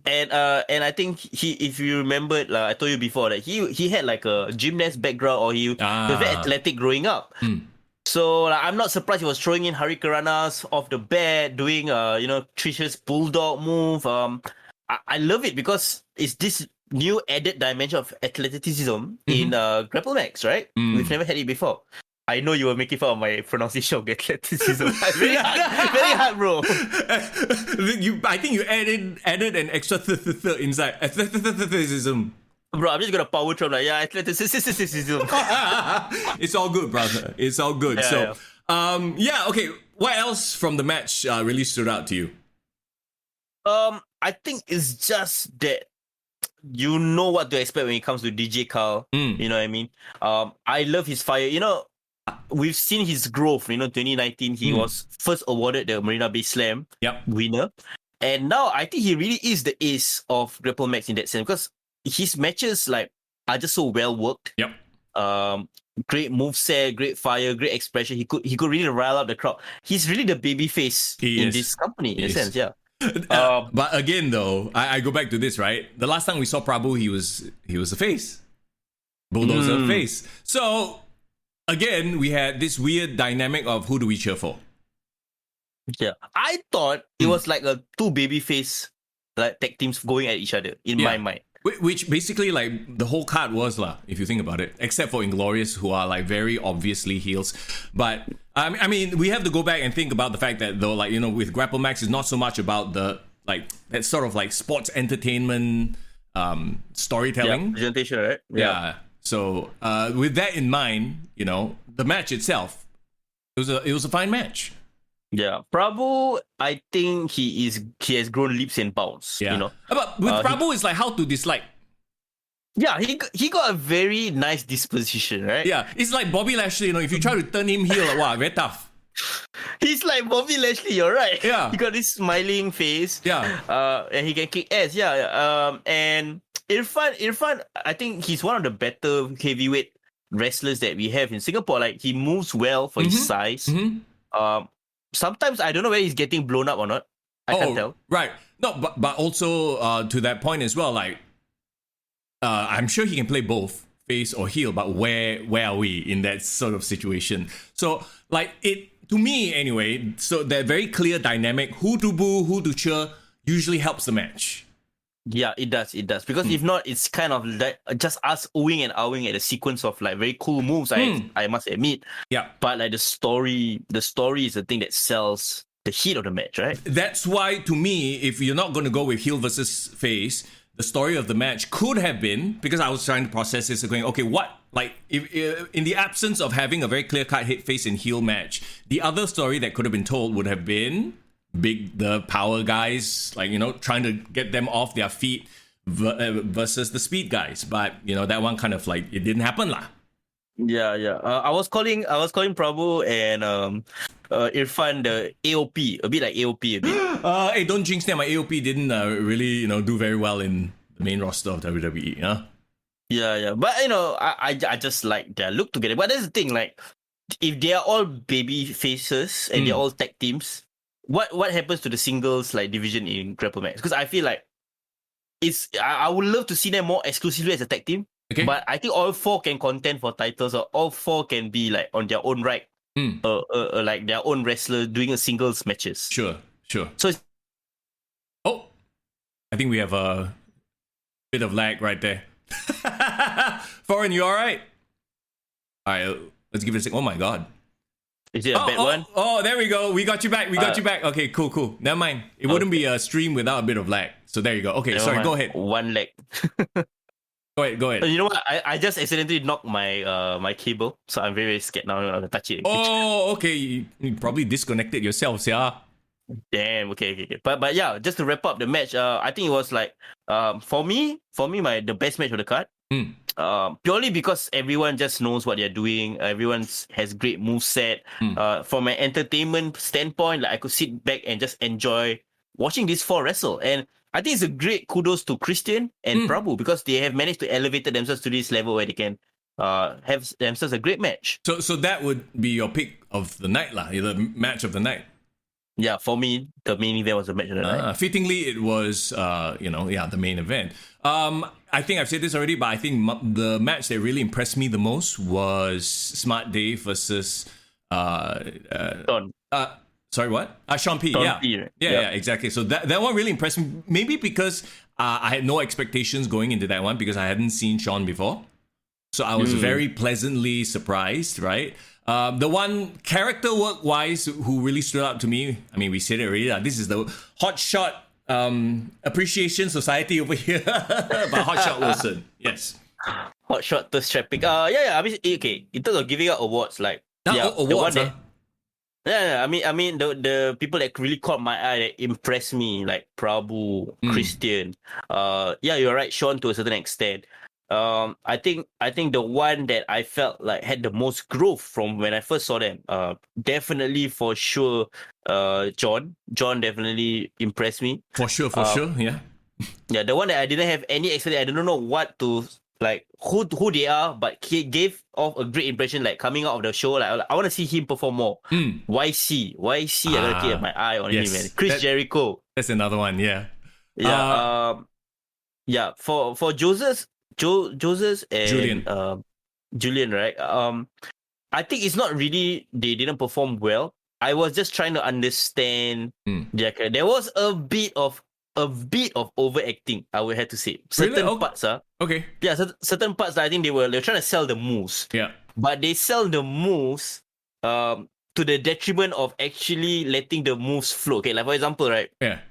And I think if you remembered, I told you before that he had like a gymnast background, or he was very athletic growing up. So I'm not surprised he was throwing in Hurricanranas off the bat, doing Trish's bulldog move. I love it because it's this new added dimension of athleticism in GrappleMAX, right? We've never had it before. I know you were making fun of my pronunciation of athleticism. very hard, bro. I think you added an extra inside. Athleticism. Bro, I'm just gonna power through athleticism. It's all good, brother. It's all good. Okay. What else from the match really stood out to you? I think it's just that you know what to expect when it comes to DJ Kal. You know what I mean? I love his fire. We've seen his growth. 2019, he was first awarded the Marina Bay Slam winner. And now I think he really is the ace of GrappleMAX in that sense, because his matches are just so well worked. Great moveset, great fire, great expression. He could really rile up the crowd. He's really the baby face in this company, in a sense, but again, though, I go back to this, right? The last time we saw Prabhu, he was a face. Bulldozer face. So again, we had this weird dynamic of who do we cheer for? Yeah. I thought it was like a two baby face tag teams going at each other in my mind. Which basically, the whole card was, if you think about it, except for Inglorious, who are, very obviously heels. But, I mean, we have to go back and think about the fact that, though, with GrappleMAX, it's not so much about the, that sort of, sports entertainment storytelling. Yeah, presentation, right? Yeah. So, with that in mind, the match itself, it was a fine match. Yeah, Prabhu, I think he has grown leaps and bounds. Yeah. But with Prabhu, it's how to dislike. Yeah, he got a very nice disposition, right? Yeah, it's like Bobby Lashley. If you try to turn him heel, wow, very tough. He's like Bobby Lashley, you're right. Yeah, he got this smiling face. Yeah, and he can kick ass. Yeah. And Irfan, I think he's one of the better heavyweight wrestlers that we have in Singapore. He moves well for his size. Sometimes I don't know whether he's getting blown up or not. I can't tell. Right. No, but also to that point as well, I'm sure he can play both face or heel, but where are we in that sort of situation? So to me anyway, so that very clear dynamic, who to boo, who to cheer, usually helps the match. Yeah, it does. It does. Because if not, it's kind of like just us oohing and ahhing at a sequence of like very cool moves. I must admit. Yeah. But like the story is the thing that sells the heat of the match, right? That's why, to me, if you're not going to go with heel versus face, the story of the match could have been, because I was trying to process this, going, okay, what, like, if in the absence of having a very clear-cut face and heel match, the other story that could have been told would have been the power guys, like, trying to get them off their feet versus the speed guys. But, that one kind of like, it didn't happen lah. Yeah. I was calling Prabhu and Irfan the AOP, a bit like AOP a bit. Hey, don't jinx them. My AOP didn't really, do very well in the main roster of WWE, huh? Yeah. But, I just like their look together. But that's the thing, like, if they are all baby faces and they're all tag teams, what happens to the singles like division in GrappleMAX? Because I feel like I would love to see them more exclusively as a tag team. Okay. But I think all four can contend for titles, or all four can be like on their own right, like their own wrestler doing a singles matches. Sure. So I think we have a bit of lag right there. Foreign, you all right? All right, let's give it a second. Oh my god. Is it a bad one? Oh, there we go. We got you back. Okay, cool. Never mind. It wouldn't be a stream without a bit of lag. So there you go. Okay, sorry, go ahead. One leg. Go ahead. You know what? I just accidentally knocked my my cable, so I'm very, very scared now. I'm gonna touch it. Oh, okay. You probably disconnected yourselves, yeah. Damn. Okay. But yeah, just to wrap up the match, I think it was like for me, the best match of the card. Purely because everyone just knows what they're doing. Everyone has great moveset. From an entertainment standpoint, like I could sit back and just enjoy watching these four wrestle. And I think it's a great kudos to Christian and Prabhu, because they have managed to elevate themselves to this level where they can have themselves a great match. So that would be your pick of the night lah, the match of the night. Yeah, for me, the main event was the match of the night. Fittingly, it was, the main event. I think I've said this already, but I think the match that really impressed me the most was Smart Dave versus Sean. Sorry, what? Sean P. Sean Yeah. P, right? Yeah, exactly. So that one really impressed me. Maybe because I had no expectations going into that one, because I hadn't seen Sean before. So I was very pleasantly surprised, right? The one character work-wise who really stood out to me, I mean, we said it already, this is the Hotshot Appreciation Society over here by Hotshot Wilson. Yes. Hotshot Thirst Trapping. Yeah. I mean, okay. In terms of giving out awards, like awards, the one that, yeah. I mean, the people that really caught my eye, that impressed me, like Prabhu, Christian. Yeah, you're right, Sean, to a certain extent. I think the one that I felt like had the most growth from when I first saw them, definitely for sure, John definitely impressed me. For sure, yeah. Yeah, the one that I didn't have any expectation, I don't know what to, like, who they are, but he gave off a great impression, like, coming out of the show. Like, I want to see him perform more. YC, I gotta keep my eye on him, man. Chris Jericho. That's another one, yeah. Yeah, for Joseph and Julian, right? I think it's not really they didn't perform well. I was just trying to understand their character. There was a bit of overacting, I would have to say. Certain parts, okay. Yeah, certain parts I think they're trying to sell the moves. Yeah. But they sell the moves to the detriment of actually letting the moves flow. Okay, like for example, right? Yeah.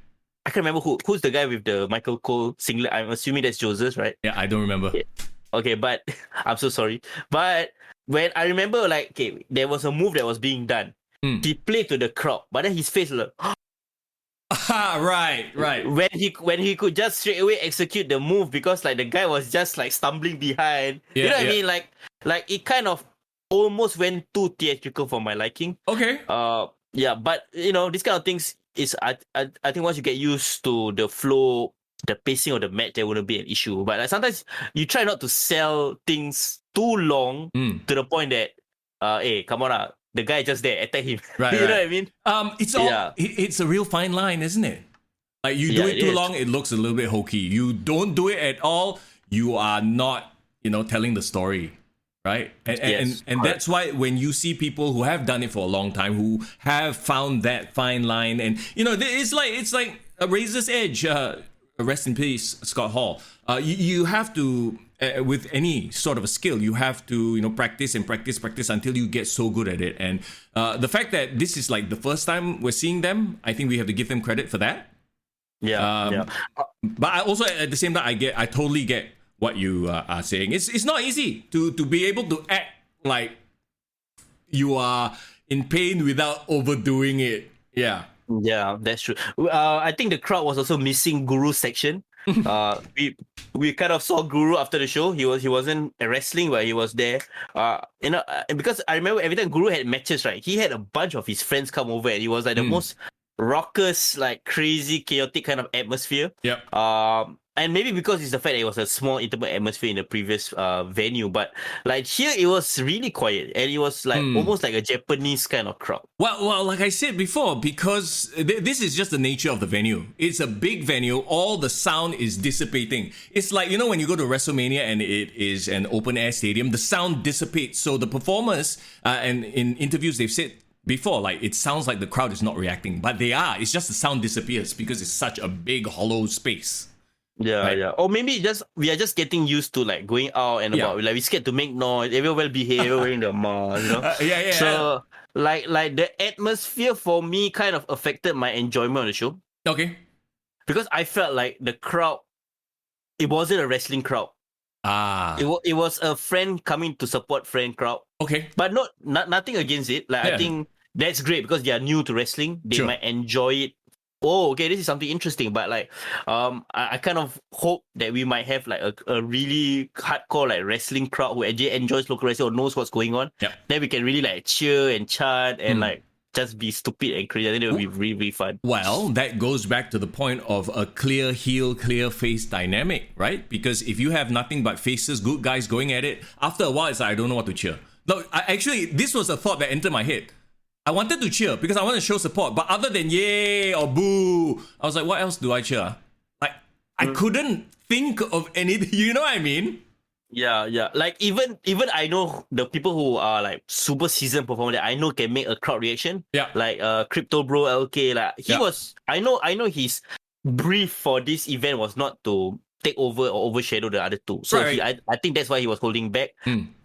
I can't remember who's the guy with the Michael Cole singlet. I'm assuming that's Joseph, right? Yeah, I don't remember. Okay, but I'm so sorry. But when I remember, like, okay, there was a move that was being done. He played to the crowd, but then his face was like, right. When he could just straight away execute the move, because like the guy was just like stumbling behind. Yeah, you know what I mean? Like it kind of almost went too theatrical for my liking. Okay. Yeah, but these kind of things is I think once you get used to the flow, the pacing of the match, there wouldn't be an issue. But like, sometimes you try not to sell things too long to the point that hey, come on, the guy just there, attack him. Right, you know what I mean? It's a real fine line, isn't it? Like, you do it too long, it looks a little bit hokey. You don't do it at all, you are not, telling the story, right? And that's why when you see people who have done it for a long time, who have found that fine line, and it's like a razor's edge. rest in peace, Scott Hall. You have to, with any sort of a skill, you have to, practice and practice until you get so good at it. And the fact that this is like the first time we're seeing them, I think we have to give them credit for that. Yeah. But I also, at the same time, I totally get what you are saying. It's not easy to be able to act like you are in pain without overdoing it. Yeah. Yeah, that's true. I think the crowd was also missing Guru's section. We kind of saw Guru after the show. He wasn't wrestling, but he was there. Because I remember every time Guru had matches, right? He had a bunch of his friends come over, and he was like the most raucous, like crazy, chaotic kind of atmosphere. Yep. And maybe because it's the fact that it was a small, intimate atmosphere in the previous venue, but like here it was really quiet, and it was like almost like a Japanese kind of crowd. Well, like I said before, because this is just the nature of the venue. It's a big venue. All the sound is dissipating. It's like, when you go to WrestleMania and it is an open air stadium, the sound dissipates. So the performers, and in interviews they've said before, like it sounds like the crowd is not reacting, but they are. It's just the sound disappears because it's such a big hollow space. Yeah, right? yeah. Or maybe we are just getting used to like going out and about. Like we scared to make noise. Everyone well behaved, wearing the mask, Yeah. So like the atmosphere for me kind of affected my enjoyment of the show. Okay. Because I felt like the crowd, it wasn't a wrestling crowd. It was a friend coming to support friend crowd. Okay. But nothing against it. Like I think that's great because they are new to wrestling. They might enjoy it. Oh, okay, this is something interesting. But like, I kind of hope that we might have like a really hardcore like wrestling crowd who actually enjoys local wrestling or knows what's going on. Yeah. Then we can really like cheer and chant and like just be stupid and crazy. I think it would be really, really fun. Well, that goes back to the point of a clear heel, clear face dynamic, right? Because if you have nothing but faces, good guys going at it, after a while, it's like, I don't know what to cheer. No, actually, this was a thought that entered my head. I wanted to cheer because I want to show support, but other than yay or boo, I was like, what else do I cheer? Like, I couldn't think of anything, you know what I mean? Yeah. Like even I know the people who are like super seasoned performers that I know can make a crowd reaction. Yeah. Like Crypto Bro LK, like he was. I know his brief for this event was not to take over or overshadow the other two. So right. I think that's why he was holding back.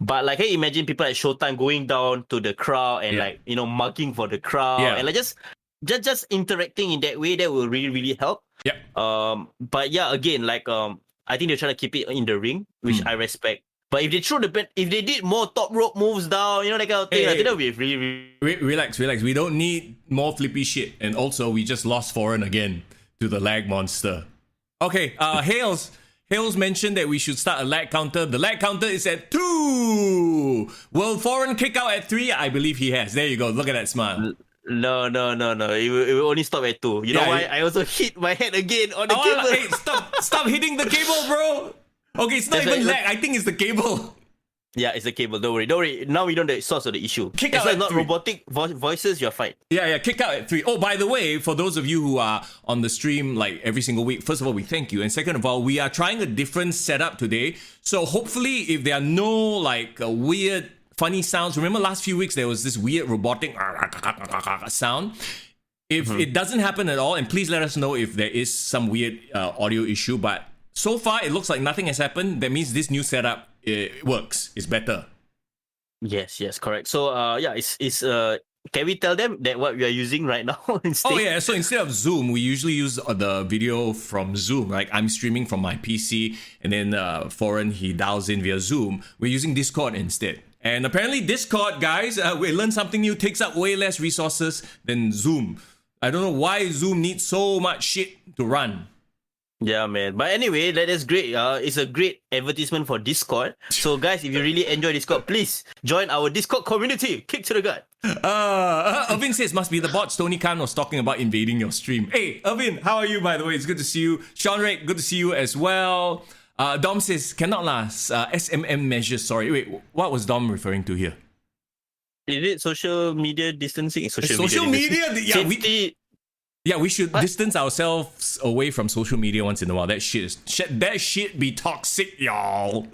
But like, hey, imagine people at Showtime going down to the crowd and like mugging for the crowd and like just interacting in that way. That will really, really help. Yeah. But yeah, again, like I think they're trying to keep it in the ring, which I respect. But if they did more top rope moves down, that kind of thing, I think that would be really, really... Relax. We don't need more flippy shit. And also, we just lost Foreign again to the lag monster. Okay, Hales mentioned that we should start a lag counter. The lag counter is at 2. Will Foreign kick out at 3? I believe he has. There you go. Look at that smile. No. It will only stop at 2. You know why? I also hit my head again on the cable. Hey, stop hitting the cable, bro. Okay, it's not even lag. I think it's the cable. Yeah, it's the cable. Don't worry. Now we know the source of the issue. Kick out at not 3. robotic voices, you're fine. Yeah, kick out at 3. Oh, by the way, for those of you who are on the stream like every single week, first of all, we thank you. And second of all, we are trying a different setup today. So hopefully, if there are no like weird, funny sounds, remember last few weeks there was this weird robotic sound. If it doesn't happen at all, and please let us know if there is some weird audio issue. But so far, it looks like nothing has happened. That means this new setup works. It's better. Yes, correct. So it's can we tell them that what we are using right now instead? Oh yeah, so instead of Zoom, we usually use the video from Zoom. Like I'm streaming from my PC, and then Foreign, he dials in via Zoom. We're using Discord instead. And apparently Discord, guys, we learned something new, takes up way less resources than Zoom. I don't know why Zoom needs so much shit to run. Yeah, man. But anyway, that is great. It's a great advertisement for Discord. So, guys, if you really enjoy Discord, please join our Discord community. Kick to the gut. Irvin says, must be the bots. Tony Khan was talking about invading your stream. Hey, Irvin, how are you, by the way? It's good to see you. Sean Rick, good to see you as well. Dom says, cannot last. SMM measures, sorry. Wait, what was Dom referring to here? Is it social media distancing? Social media? Yeah, we should distance ourselves away from social media once in a while. That shit be toxic, y'all.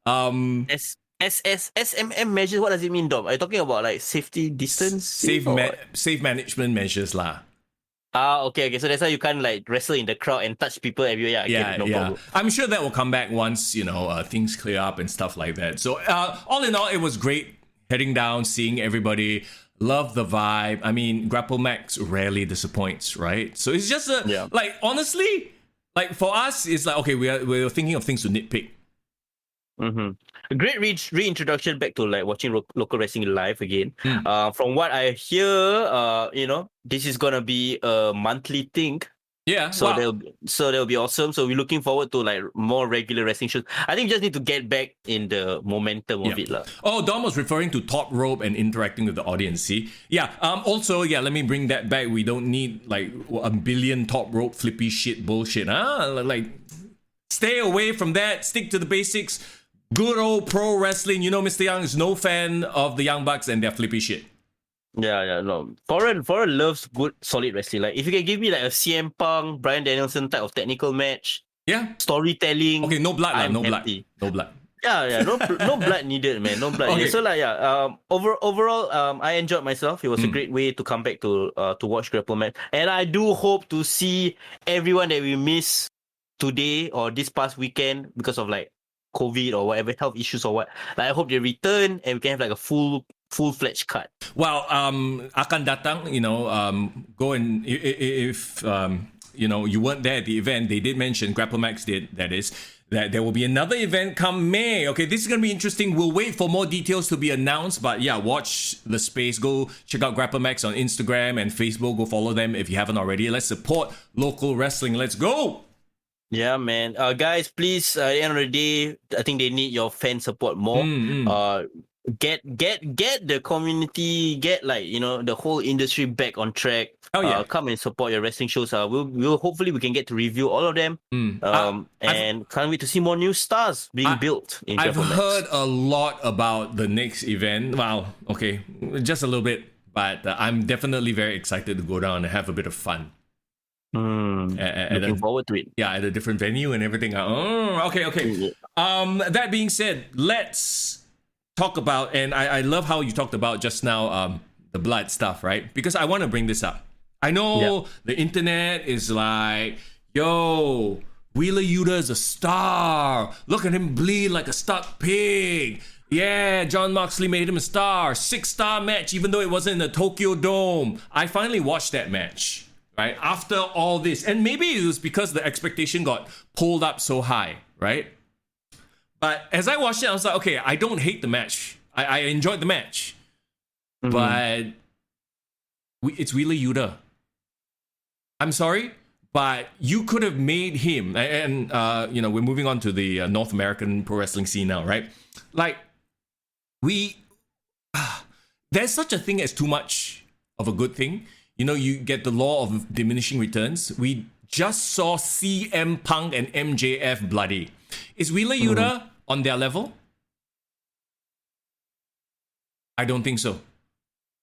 SMM measures, what does it mean, Dom? Are you talking about like safety distance? Safe management measures lah. Okay. So that's why you can't like wrestle in the crowd and touch people everywhere. Yeah, I get it, no problem. I'm sure that will come back once, things clear up and stuff like that. So all in all, it was great heading down, seeing everybody. Love the vibe. I mean, GrappleMAX rarely disappoints, right? So it's just like, honestly, like for us, it's like, okay, we're thinking of things to nitpick. A great reintroduction back to like watching local wrestling live again. From what I hear, this is gonna be a monthly thing. Yeah. So that'll be awesome. So we're looking forward to like more regular wrestling shows. I think we just need to get back in the momentum of it, lah. Oh, Dom was referring to top rope and interacting with the audience. See, Also, let me bring that back. We don't need like a billion top rope flippy shit bullshit. Like, stay away from that. Stick to the basics. Good old pro wrestling. Mister Young is no fan of the Young Bucks and their flippy shit. No. Foreign loves good, solid wrestling. Like, if you can give me like a CM Punk, Bryan Danielson type of technical match, storytelling. Okay, no blood, no happy. Blood. No blood needed, man. No blood. Okay. So overall, I enjoyed myself. It was a great way to come back to watch GrappleMAX, and I do hope to see everyone that we miss today or this past weekend because of like COVID or whatever health issues or what. Like, I hope they return and we can have like a full-fledged cut. Well, akan datang, go and if you weren't there at the event, they did mention, GrappleMAX did, that is, that there will be another event come May. Okay, this is going to be interesting. We'll wait for more details to be announced, but watch the space. Go check out GrappleMAX on Instagram and Facebook. Go follow them if you haven't already. Let's support local wrestling. Let's go! Yeah, man. Guys, please, at the end of the day, I think they need your fan support more. Get the community, get the whole industry back on track. Come and support your wrestling shows. We'll hopefully we can get to review all of them. And can't wait to see more new stars being built in I've GrappleMAX. heard a lot about the next event. Well, okay, just a little bit, but I'm definitely very excited to go down and have a bit of fun. Looking forward to it. Yeah, at a different venue and everything. Okay. That being said, let's talk about, and I love how you talked about just now the blood stuff, right? Because I want to bring this up. I know the internet is like, yo, Wheeler Yuta is a star. Look at him bleed like a stuck pig. Yeah, John Moxley made him a star. 6-star match, even though it wasn't in the Tokyo Dome. I finally watched that match. Right, after all this, and maybe it was because the expectation got pulled up so high, right? But as I watched it, I was like, okay, I don't hate the match. I enjoyed the match, but it's Wheeler Yuta. I'm sorry, but you could have made him, and we're moving on to the North American pro wrestling scene now, right? Like, there's such a thing as too much of a good thing. You get the law of diminishing returns. We just saw CM Punk and MJF bloody. Is Wheeler Yuta on their level? I don't think so.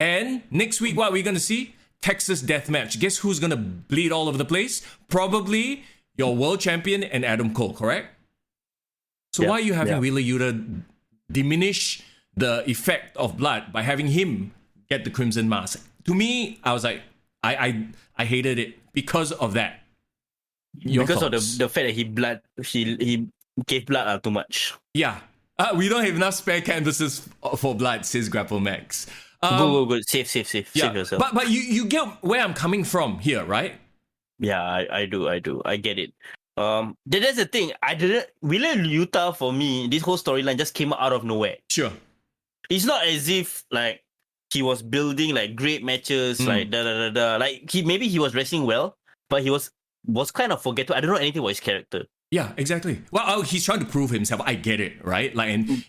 And next week, what are we going to see? Texas Death Match. Guess who's going to bleed all over the place? Probably your world champion and Adam Cole, correct? So why are you having Wheeler Yuta diminish the effect of blood by having him get the Crimson Mask? To me, I was like, I hated it because of that. Because of the fact that he gave blood too much. Yeah. We don't have enough spare canvases for blood, says GrappleMAX. Good. Save yourself. But you get where I'm coming from here, right? Yeah, I do. I get it. That's the thing. Wheeler Yuta, for me, this whole storyline just came out of nowhere. Sure. It's not as if like he was building like great matches, like Like maybe he was wrestling well, but he was kind of forgetful. I don't know anything about his character. Yeah, exactly. Well, he's trying to prove himself. I get it, right? Like, and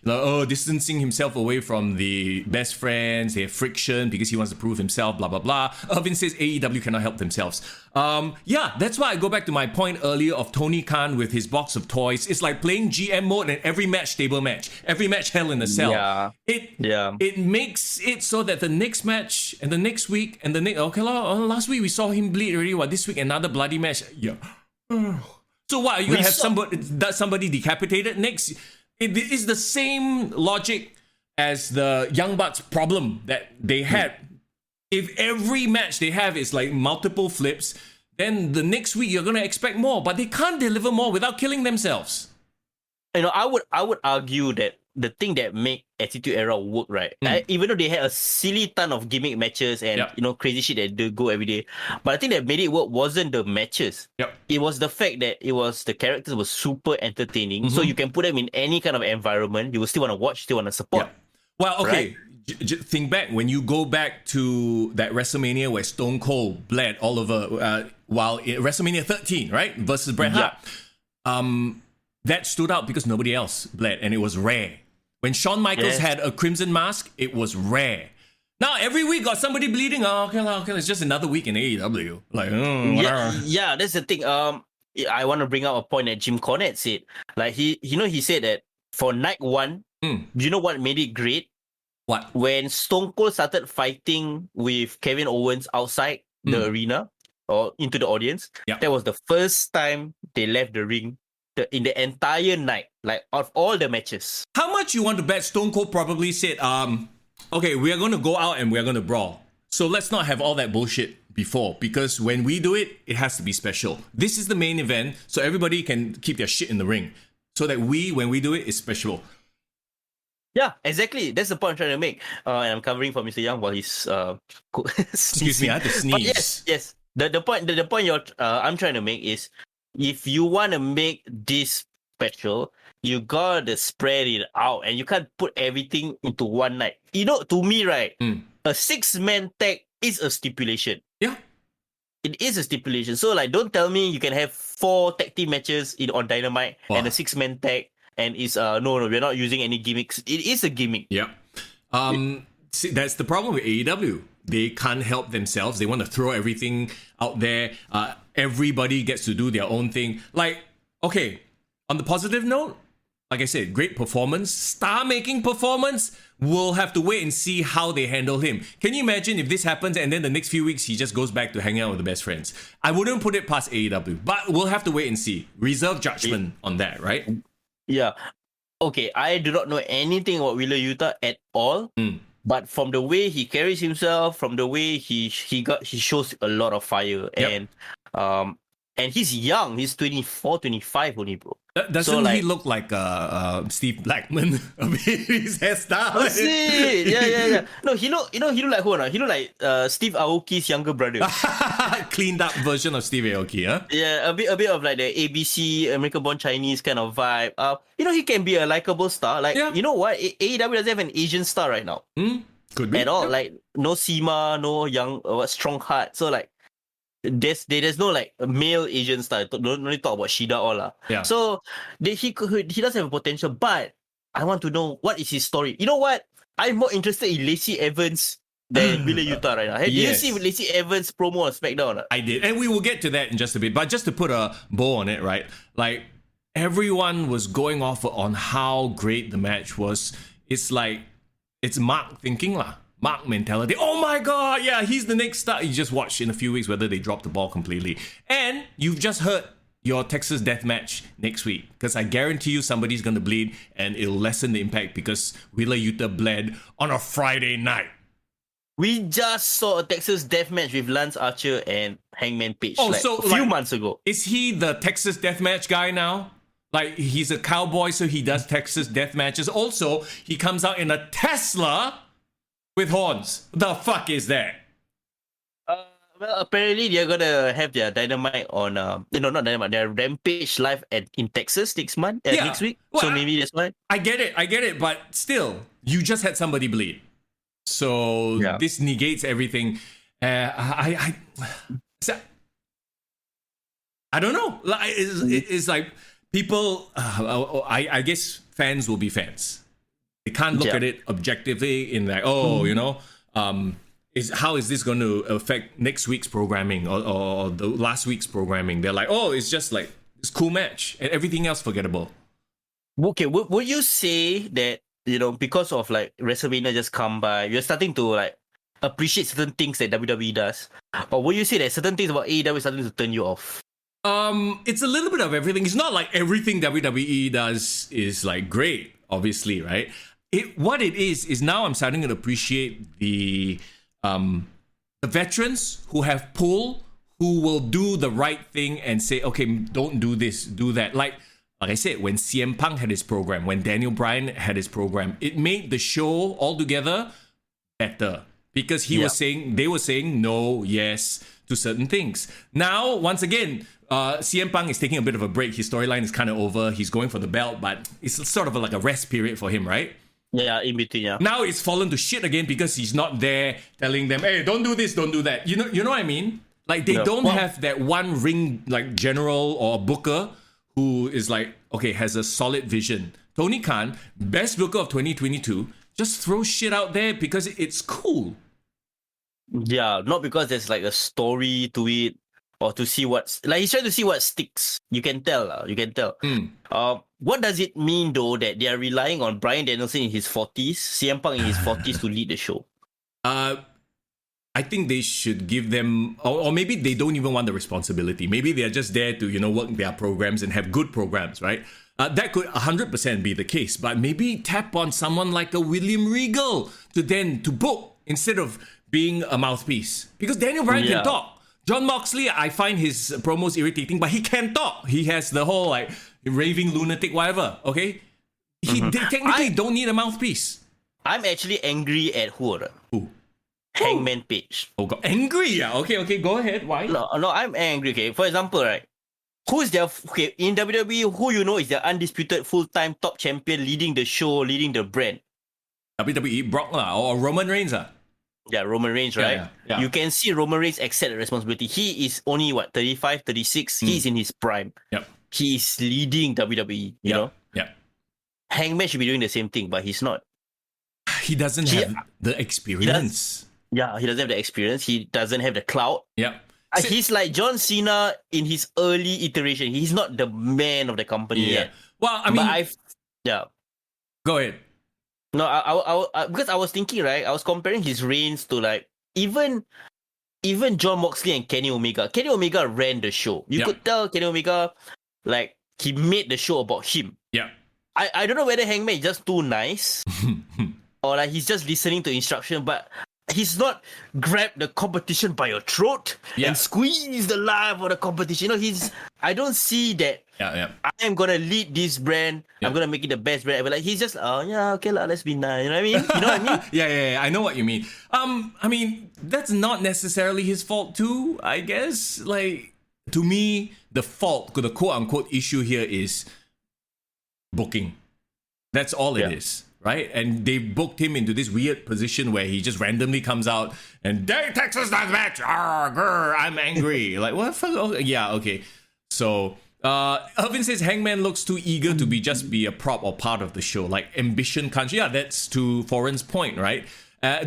distancing himself away from the best friends. They have friction because he wants to prove himself. Blah blah blah. Irvin says AEW cannot help themselves. That's why I go back to my point earlier of Tony Khan with his box of toys. It's like playing GM mode and every match table match, every match hell in a cell. It makes it so that the next match and the next week and the next last week we saw him bleed already. This week another bloody match. Yeah. So what, are you going to have somebody decapitated next? It is the same logic as the Young Bucks problem that they had If every match they have is like multiple flips, then the next week you're gonna expect more. But they can't deliver more without killing themselves. I would argue that the thing that make Attitude Era work, right? Even though they had a silly ton of gimmick matches and crazy shit that they go every day, but I think that made it work wasn't the matches. It was the fact that the characters were super entertaining, so you can put them in any kind of environment. You will still want to watch, still want to support. Well, okay. Right? Think back when you go back to that WrestleMania where Stone Cold bled all over while in WrestleMania 13, right, versus Bret Hart. That stood out because nobody else bled, and it was rare. When Shawn Michaels had a crimson mask, it was rare. Now every week got somebody bleeding. Oh, okay, it's just another week in AEW. Like, yeah, that's the thing. I want to bring up a point that Jim Cornette said. Like he said that for night one, do you know what made it great? What? When Stone Cold started fighting with Kevin Owens outside the arena or into the audience, that was the first time they left the ring in the entire night, like of all the matches. How much you want to bet Stone Cold probably said, okay, we are going to go out and we are going to brawl. So let's not have all that bullshit before, because when we do it, it has to be special. This is the main event, so everybody can keep their shit in the ring. So that when we do it, it's special. Yeah, exactly. That's the point I'm trying to make. And I'm covering for Mr. Young while he's excuse me, I had to sneeze. But yes. The point I'm trying to make is, if you want to make this special, you gotta spread it out, and you can't put everything into one night. You know, to me, right, a 6-man tag is a stipulation. Yeah. It is a stipulation. So, like, don't tell me you can have 4 tag team matches on Dynamite and a 6-man tag, and it's no, we're not using any gimmicks. It is a gimmick. Yeah. See, that's the problem with AEW. They can't help themselves. They want to throw everything out there. Everybody gets to do their own thing. Like, okay, on the positive note, like I said, great performance, star-making performance. We'll have to wait and see how they handle him. Can you imagine if this happens and then the next few weeks he just goes back to hanging out with the best friends? I wouldn't put it past AEW, but we'll have to wait and see. Reserve judgment on that, right? Yeah. Okay, I do not know anything about Wheeler Yuta at all. But from the way he carries himself, from the way he shows a lot of fire. And he's young. He's 24, 25 only, bro. Doesn't he look like Steve Blackman? A bit his hairstyle. That's it. Yeah. No, he look like who? He look like Steve Aoki's younger brother. Cleaned up version of Steve Aoki, huh? Yeah, a bit of like the ABC American Born Chinese kind of vibe. He can be a likable star. Like, you know what? AEW doesn't have an Asian star right now. Could be at all. Like, no Sima, no young strong heart. So like, there's no like male Asian star. Don't really talk about Shida all lah. Yeah. So he does have a potential, but I want to know what is his story. You know what? I'm more interested in Lacey Evans than Wheeler Yuta right now. Did you see Lacey Evans promo on SmackDown? I did, and we will get to that in just a bit. But just to put a bow on it, right? Like, everyone was going off on how great the match was. It's like, it's Mark thinking lah. Mark mentality. Oh my god, yeah, he's the next star. You just watch in a few weeks whether they drop the ball completely. And you've just heard your Texas death match next week, because I guarantee you somebody's going to bleed and it'll lessen the impact because Wheeler Yuta bled on a Friday night. We just saw a Texas death match with Lance Archer and Hangman Page a few months ago. Is he the Texas death match guy now? Like, he's a cowboy, so he does Texas death matches. Also, he comes out in a Tesla with horns. The fuck is that? Well, apparently they're gonna have their Dynamite on not Dynamite, their Rampage live in Texas next week. Well, so maybe that's why. I get it, but still, you just had somebody bleed. So this negates everything. I don't know. It's like people. I guess fans will be fans. They can't look at it objectively in like, how is this going to affect next week's programming or the last week's programming? They're like, it's just like this cool match and everything else forgettable. Okay, would you say that, because of like WrestleMania just come by, you're starting to like appreciate certain things that WWE does? Or would you say that certain things about AEW is starting to turn you off? It's a little bit of everything. It's not like everything WWE does is like great, obviously, right? What it is now I'm starting to appreciate the the veterans who have pull, who will do the right thing and say, okay, don't do this, do that. Like I said, when CM Punk had his program, when Daniel Bryan had his program, it made the show altogether better because they were saying no, yes to certain things. Now, once again, CM Punk is taking a bit of a break. His storyline is kind of over. He's going for the belt, but it's sort of like a rest period for him, right? Yeah, in between, yeah. Now it's fallen to shit again because he's not there telling them, hey, don't do this, don't do that. You know what I mean? Like they don't have that one ring like general or booker who is like, okay, has a solid vision. Tony Khan, best booker of 2022, just throw shit out there because it's cool. Yeah, not because there's like a story to it or to see what's like he's trying to see what sticks. You can tell. What does it mean though that they are relying on Bryan Danielson in his 40s, CM Punk in his 40s to lead the show? I think they should give them, or maybe they don't even want the responsibility. Maybe they're just there to, work their programs and have good programs, right? That could 100% be the case, but maybe tap on someone like a William Regal to book instead of being a mouthpiece. Because Daniel Bryan can talk. John Moxley, I find his promos irritating, but he can talk. He has the whole like raving lunatic, whatever, okay? They technically don't need a mouthpiece. I'm actually angry at who? Hangman Page. Oh God, angry? Yeah. Okay. Go ahead. Why? No, I'm angry. Okay, for example, right? Who's their in WWE? Who is their undisputed full-time top champion, leading the show, leading the brand? WWE Brock or Roman Reigns Yeah, Roman Reigns, right? Yeah. You can see Roman Reigns accept the responsibility. He is only 35, 36. He's in his prime. Yep. He is leading WWE. You know. Yeah. Hangman should be doing the same thing, but he's not. He doesn't have the experience. He doesn't have the experience. He doesn't have the clout. Yeah. He's like John Cena in his early iteration. He's not the man of the company yet. Well, I mean, Go ahead. No, I because I was thinking, right? I was comparing his reigns to like even John Moxley and Kenny Omega. Kenny Omega ran the show. You could tell Kenny Omega, like, he made the show about him. Yeah. I don't know whether Hangman is just too nice or like he's just listening to instruction, but he's not grab the competition by your throat and squeeze the life of the competition. I don't see that. I am gonna lead this brand. I'm gonna make it the best brand ever. Like he's just, let's be nice. You know what I mean? You know what I mean? Yeah. I know what you mean. I mean that's not necessarily his fault too. I guess like to me the fault, the quote unquote issue here is booking. That's all it is. Right? And they booked him into this weird position where he just randomly comes out and Texas Deathmatch, I'm angry. Like, what the fuck? Oh, yeah, okay. So, Irvin says Hangman looks too eager to be a prop or part of the show. Like, ambition can't. Yeah, that's to Foreign's point, right?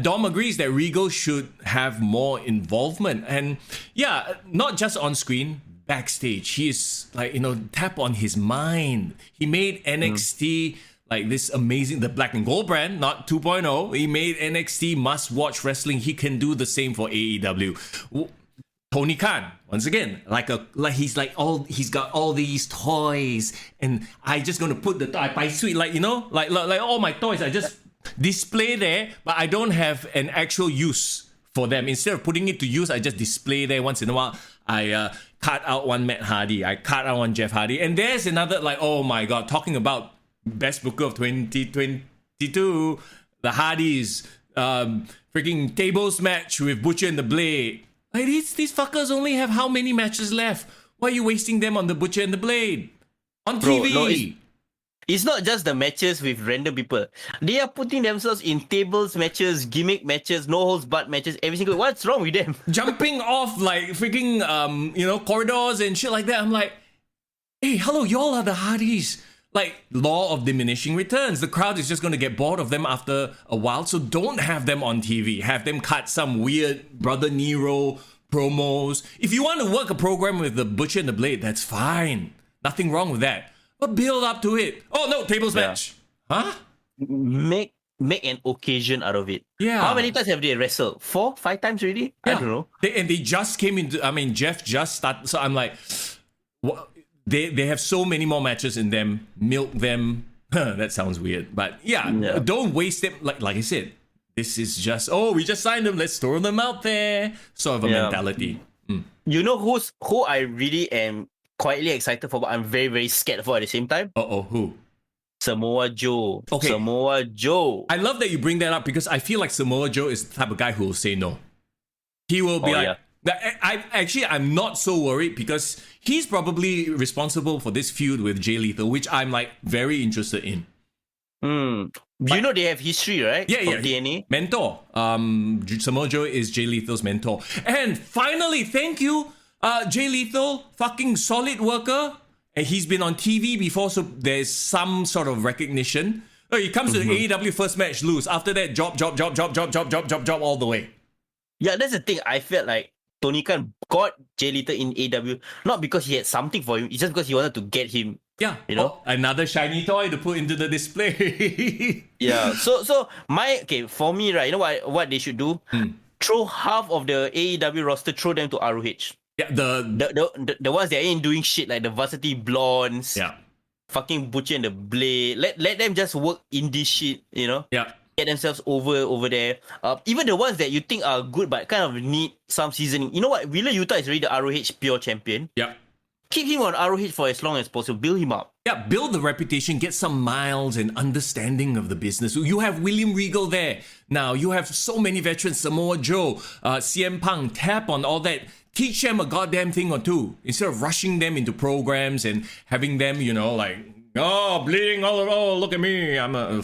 Dom agrees that Regal should have more involvement. And yeah, not just on screen, backstage. He is like, tap on his mind. He made NXT... like this amazing, the Black and Gold brand, not 2.0. He made NXT must-watch wrestling. He can do the same for AEW. Tony Khan, once again, he's got all these toys, and I just gonna put the toy suite, like all my toys, I just display there, but I don't have an actual use for them. Instead of putting it to use, I just display there once in a while. I cut out one Matt Hardy, I cut out one Jeff Hardy, and there's another, like, oh my God, talking about best booker of 2022, the Hardys, freaking tables match with Butcher and the Blade. Like these fuckers only have how many matches left? Why are you wasting them on the Butcher and the Blade? On TV? No, it's not just the matches with random people. They are putting themselves in tables matches, gimmick matches, no holds barred matches, every single. What's wrong with them? Jumping off like freaking corridors and shit like that. I'm like, hey, hello, y'all are the Hardys. Like, law of diminishing returns. The crowd is just going to get bored of them after a while, so don't have them on TV. Have them cut some weird Brother Nero promos. If you want to work a program with the Butcher and the Blade, that's fine. Nothing wrong with that. But build up to it. Oh, no, tables match. Huh? Make an occasion out of it. Yeah. How many times have they wrestled? 4, 5 times already? Yeah. I don't know. They just came into... Jeff just started... So I'm like... What? They have so many more matches in them. Milk them. That sounds weird, but yeah. Don't waste them. Like I said, This is just, we just signed them, let's throw them out there. Sort of a mentality. You know who I really am quietly excited for, but I'm very, very scared for at the same time? Who? Samoa Joe. Okay. Samoa Joe. I love that you bring that up because I feel like Samoa Joe is the type of guy who will say no. He will be I'm not so worried because he's probably responsible for this feud with Jay Lethal, which I'm like very interested in. You know they have history, right? Yeah. DNA. Mentor. Samoa Joe is Jay Lethal's mentor. And finally, thank you, Jay Lethal, fucking solid worker. And he's been on TV before, so there's some sort of recognition. He comes to the AEW first match, lose. After that, job all the way. Yeah, that's the thing. I felt like Tony Khan got Jay Lethal in AEW, not because he had something for him, it's just because he wanted to get him. Yeah, you know, another shiny toy to put into the display. Yeah. So for me, right, you know what they should do? Throw half of the AEW roster, throw them to ROH. Yeah, the ones that ain't doing shit, like the Varsity Blondes. Yeah. Fucking Butcher and the Blade. Let them just work in this shit, you know? Yeah. Get themselves over there. Even the ones that you think are good but kind of need some seasoning. You know what? Wheeler Yuta is already the ROH pure champion. Yeah. Keep him on ROH for as long as possible. Build him up. Yeah, build the reputation, get some miles and understanding of the business. You have William Regal there. Now, you have so many veterans, Samoa Joe, CM Punk, tap on all that. Teach them a goddamn thing or two. Instead of rushing them into programs and having them, bleeding all over, look at me. I'm a...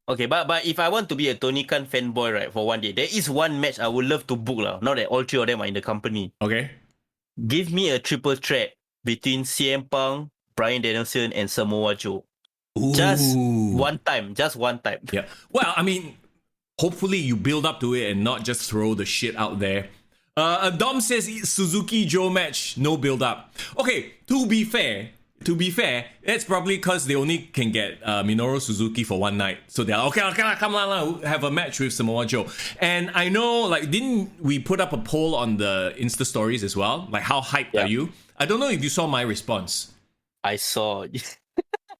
Okay, but if I want to be a Tony Khan fanboy, right, for one day, there is one match I would love to book, now that all three of them are in the company. Okay. Give me a triple threat between CM Punk, Bryan Danielson, and Samoa Joe. Ooh. Just one time. Yeah. Well, I mean, hopefully you build up to it and not just throw the shit out there. Dom says Suzuki Joe match, no build up. Okay, to be fair, that's probably because they only can get Minoru Suzuki for one night. So they're okay, come on, have a match with Samoa Joe. And I know, didn't we put up a poll on the Insta stories as well? Like, how hyped are you? I don't know if you saw my response. I saw.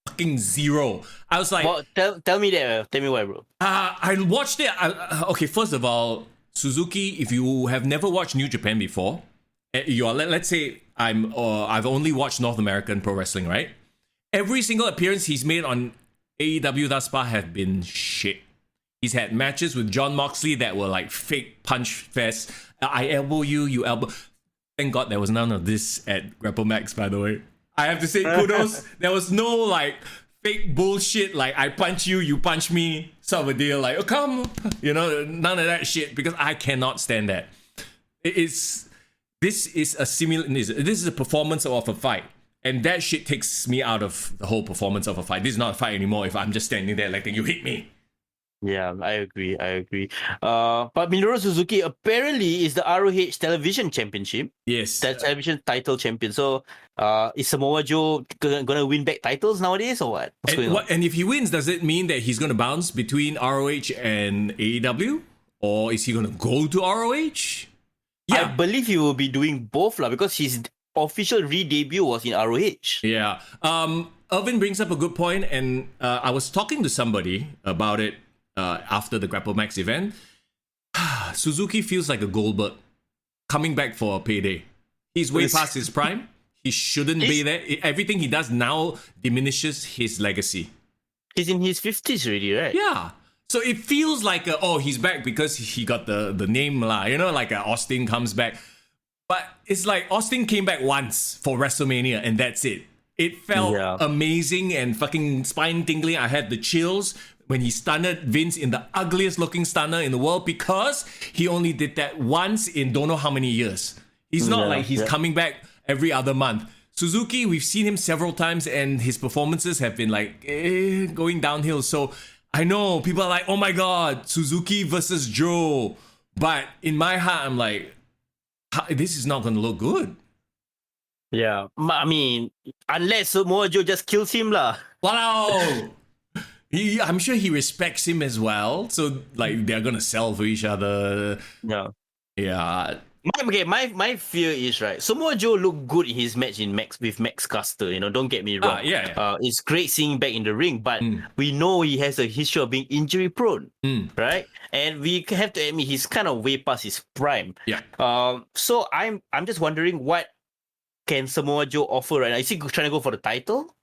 Fucking zero. I was like... Well, tell me that. Tell me why, bro. I watched it. Okay, first of all, Suzuki, if you have never watched New Japan before, let's say I've only watched North American pro wrestling, right? Every single appearance he's made on AEW thus far have been shit. He's had matches with John Moxley that were like fake punch fest. I elbow you, you elbow. Thank God there was none of this at GrappleMAX, by the way. I have to say kudos. There was no fake bullshit like I punch you, you punch me sort of a deal. Like, come, none of that shit because I cannot stand that. This is a performance of a fight. And that shit takes me out of the whole performance of a fight. This is not a fight anymore if I'm just standing there like, you hit me. Yeah, I agree. But Minoru Suzuki apparently is the ROH Television Championship. Yes. That television title champion. So, is Samoa Joe gonna win back titles nowadays or what? And if he wins, does it mean that he's gonna bounce between ROH and AEW? Or is he gonna go to ROH? Yeah. I believe he will be doing both because his official re-debut was in ROH. Yeah. Irvin brings up a good point, and I was talking to somebody about it after the GrappleMAX event. Suzuki feels like a Goldberg coming back for a payday. He's way past his prime. He shouldn't be there. Everything he does now diminishes his legacy. He's in his 50s already, right? Yeah. So it feels like, he's back because he got the name, like Austin comes back. But it's like Austin came back once for WrestleMania and that's it. It felt amazing and fucking spine-tingling. I had the chills when he stunned Vince in the ugliest looking stunner in the world because he only did that once in don't know how many years. It's not like he's coming back every other month. Suzuki, we've seen him several times and his performances have been going downhill. So I know people are like, oh my God, Suzuki versus Joe. But in my heart, I'm like, this is not going to look good. Yeah. I mean, unless Samoa Joe just kills him lah. Wow. I'm sure he respects him as well. So they're going to sell for each other. Yeah. Yeah. My fear is right. Samoa Joe looked good in his match with Max Caster. Don't get me wrong. Yeah. It's great seeing him back in the ring, but we know he has a history of being injury prone, right? And we have to admit he's kind of way past his prime. Yeah. So I'm just wondering what can Samoa Joe offer right now? Is he trying to go for the title?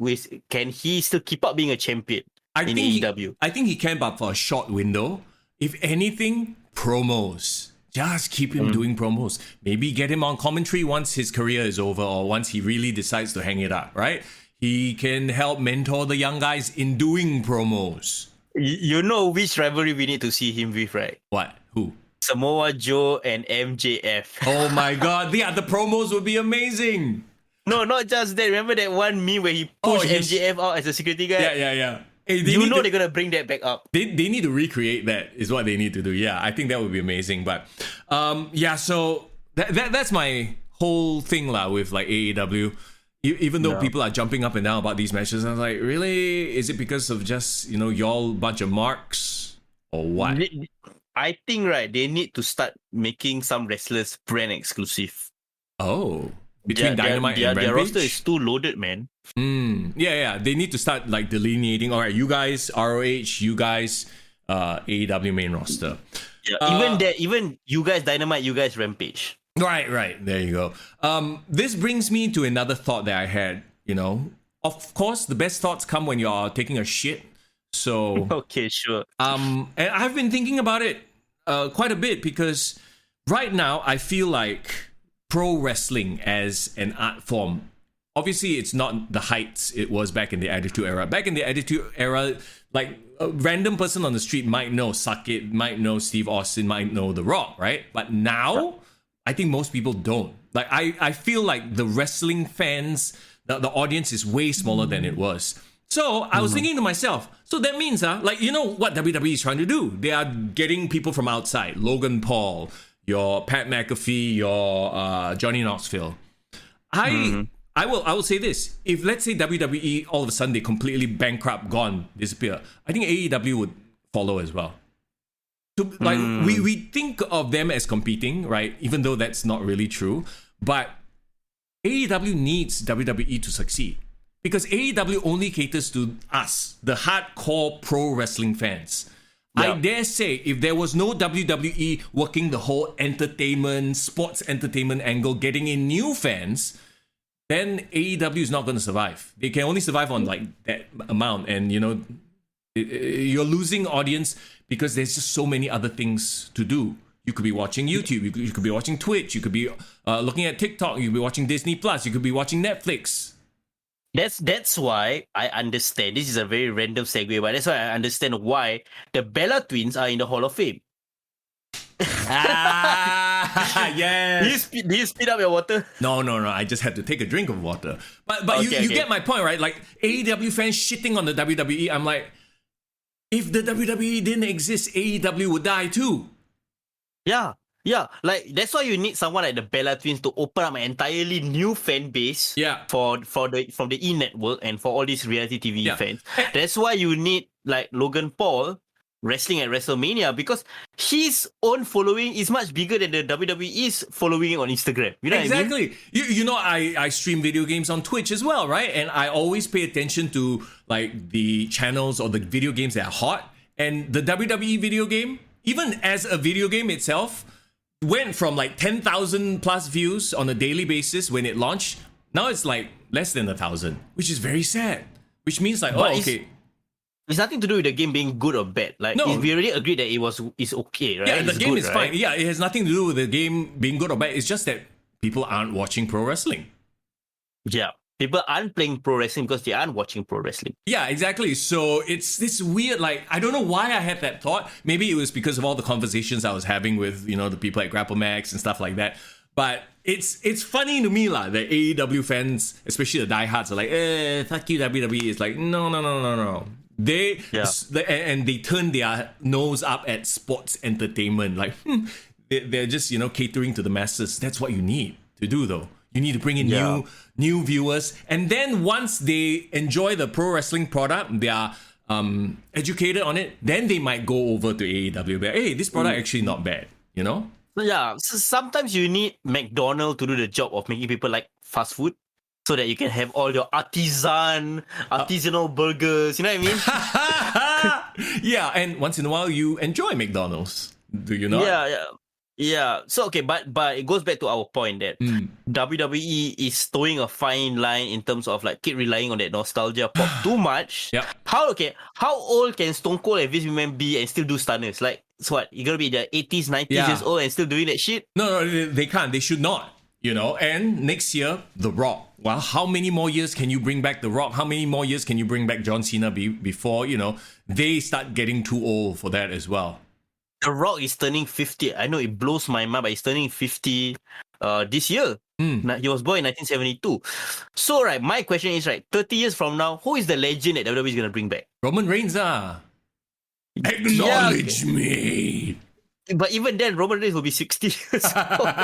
Can he still keep up being a champion in AEW? I think he can, but for a short window. If anything, promos. Just keep him doing promos. Maybe get him on commentary once his career is over or once he really decides to hang it up, right? He can help mentor the young guys in doing promos. You know which rivalry we need to see him with, right? What? Who? Samoa Joe and MJF. Oh my god, yeah, the promos would be amazing. No, not just that. Remember that one meme where he pushed MJF out as a security guy? Yeah. Hey, they're gonna bring that back up. They need to recreate that is what they need to do. Yeah, I think that would be amazing. But so that's my whole thing lah with like AEW. Even though people are jumping up and down about these matches, I'm like, really? Is it because of just y'all bunch of marks or what? I think right, they need to start making some wrestlers brand exclusive. Oh. Between Dynamite and Rampage? Their roster is too loaded, man. Yeah. They need to start like delineating. All right, you guys ROH, you guys AEW main roster. Yeah, even you guys Dynamite, you guys Rampage. Right. There you go. This brings me to another thought that I had. Of course, the best thoughts come when you're taking a shit. So okay, sure. And I've been thinking about it quite a bit because right now I feel like pro wrestling as an art form, obviously it's not the heights it was back in the Attitude Era. Back in the Attitude Era, like a random person on the street might know Suckit, might know Steve Austin, might know The Rock, right? But now, I think most people don't. Like I feel like the wrestling fans, the audience is way smaller than it was. So I was thinking to myself, so that means what WWE is trying to do? They are getting people from outside, Logan Paul, your Pat McAfee, your Johnny Knoxville. I will say this. If let's say WWE all of a sudden they completely bankrupt, gone, disappear, I think AEW would follow as well. We think of them as competing, right? Even though that's not really true. But AEW needs WWE to succeed. Because AEW only caters to us, the hardcore pro wrestling fans. I dare say, if there was no WWE working the whole sports entertainment angle, getting in new fans, then AEW is not going to survive. They can only survive on like that amount. And, you're losing audience because there's just so many other things to do. You could be watching YouTube, you could be watching Twitch, you could be looking at TikTok, you could be watching Disney Plus, you could be watching Netflix. That's why I understand. This is a very random segue, but that's why I understand why the Bella twins are in the Hall of Fame. Yes. Do you speed up your water? No. I just had to take a drink of water. But you get my point, right? Like AEW fans shitting on the WWE. I'm like, if the WWE didn't exist, AEW would die too. Yeah, like that's why you need someone like the Bella Twins to open up an entirely new fan base. Yeah. From the E Network and for all these reality TV fans. That's why you need like Logan Paul wrestling at WrestleMania because his own following is much bigger than the WWE's following on Instagram. You know exactly. What I mean? I stream video games on Twitch as well, right? And I always pay attention to like the channels or the video games that are hot. And the WWE video game, even as a video game itself, went from like 10,000 plus views on a daily basis when it launched. Now it's like less than 1,000, which is very sad. Which means like, it's nothing to do with the game being good or bad. Like, we already agreed that it's okay, right? Yeah, the it's game good, is right? fine. Yeah, it has nothing to do with the game being good or bad. It's just that people aren't watching pro wrestling. Yeah. People aren't playing pro wrestling because they aren't watching pro wrestling. Yeah, exactly. So it's this weird, like, I don't know why I had that thought. Maybe it was because of all the conversations I was having with, the people at GrappleMAX and stuff like that. But it's funny to me lah that AEW fans, especially the diehards, are like, fuck you, WWE. It's like, no. And they turn their nose up at sports entertainment. Like, they're just, catering to the masses. That's what you need to do, though. You need to bring in new viewers. And then once they enjoy the pro wrestling product, they are educated on it, then they might go over to AEW. But, hey, this product actually not bad, Yeah, so sometimes you need McDonald's to do the job of making people like fast food, so that you can have all your artisanal burgers. You know what I mean? Yeah, and once in a while you enjoy McDonald's. Do you not? Yeah. So okay, but it goes back to our point that WWE is towing a fine line in terms of like keep relying on that nostalgia pop too much. Yep. How old can Stone Cold and Vince McMahon be and still do stunners? Like, so what? You gonna be in the 80s, 90s years old and still doing that shit? No, they can't. They should not. You know, and next year, The Rock. Well, how many more years can you bring back The Rock? How many more years can you bring back John Cena before, you know, they start getting too old for that as well? The Rock is turning 50. I know it blows my mind, but he's turning 50 this year. He was born in 1972. So, right, my question is, right, 30 years from now, who is the legend that WWE is going to bring back? Roman Reigns, Acknowledge me. But even then, Roman Reigns will be 60 years old.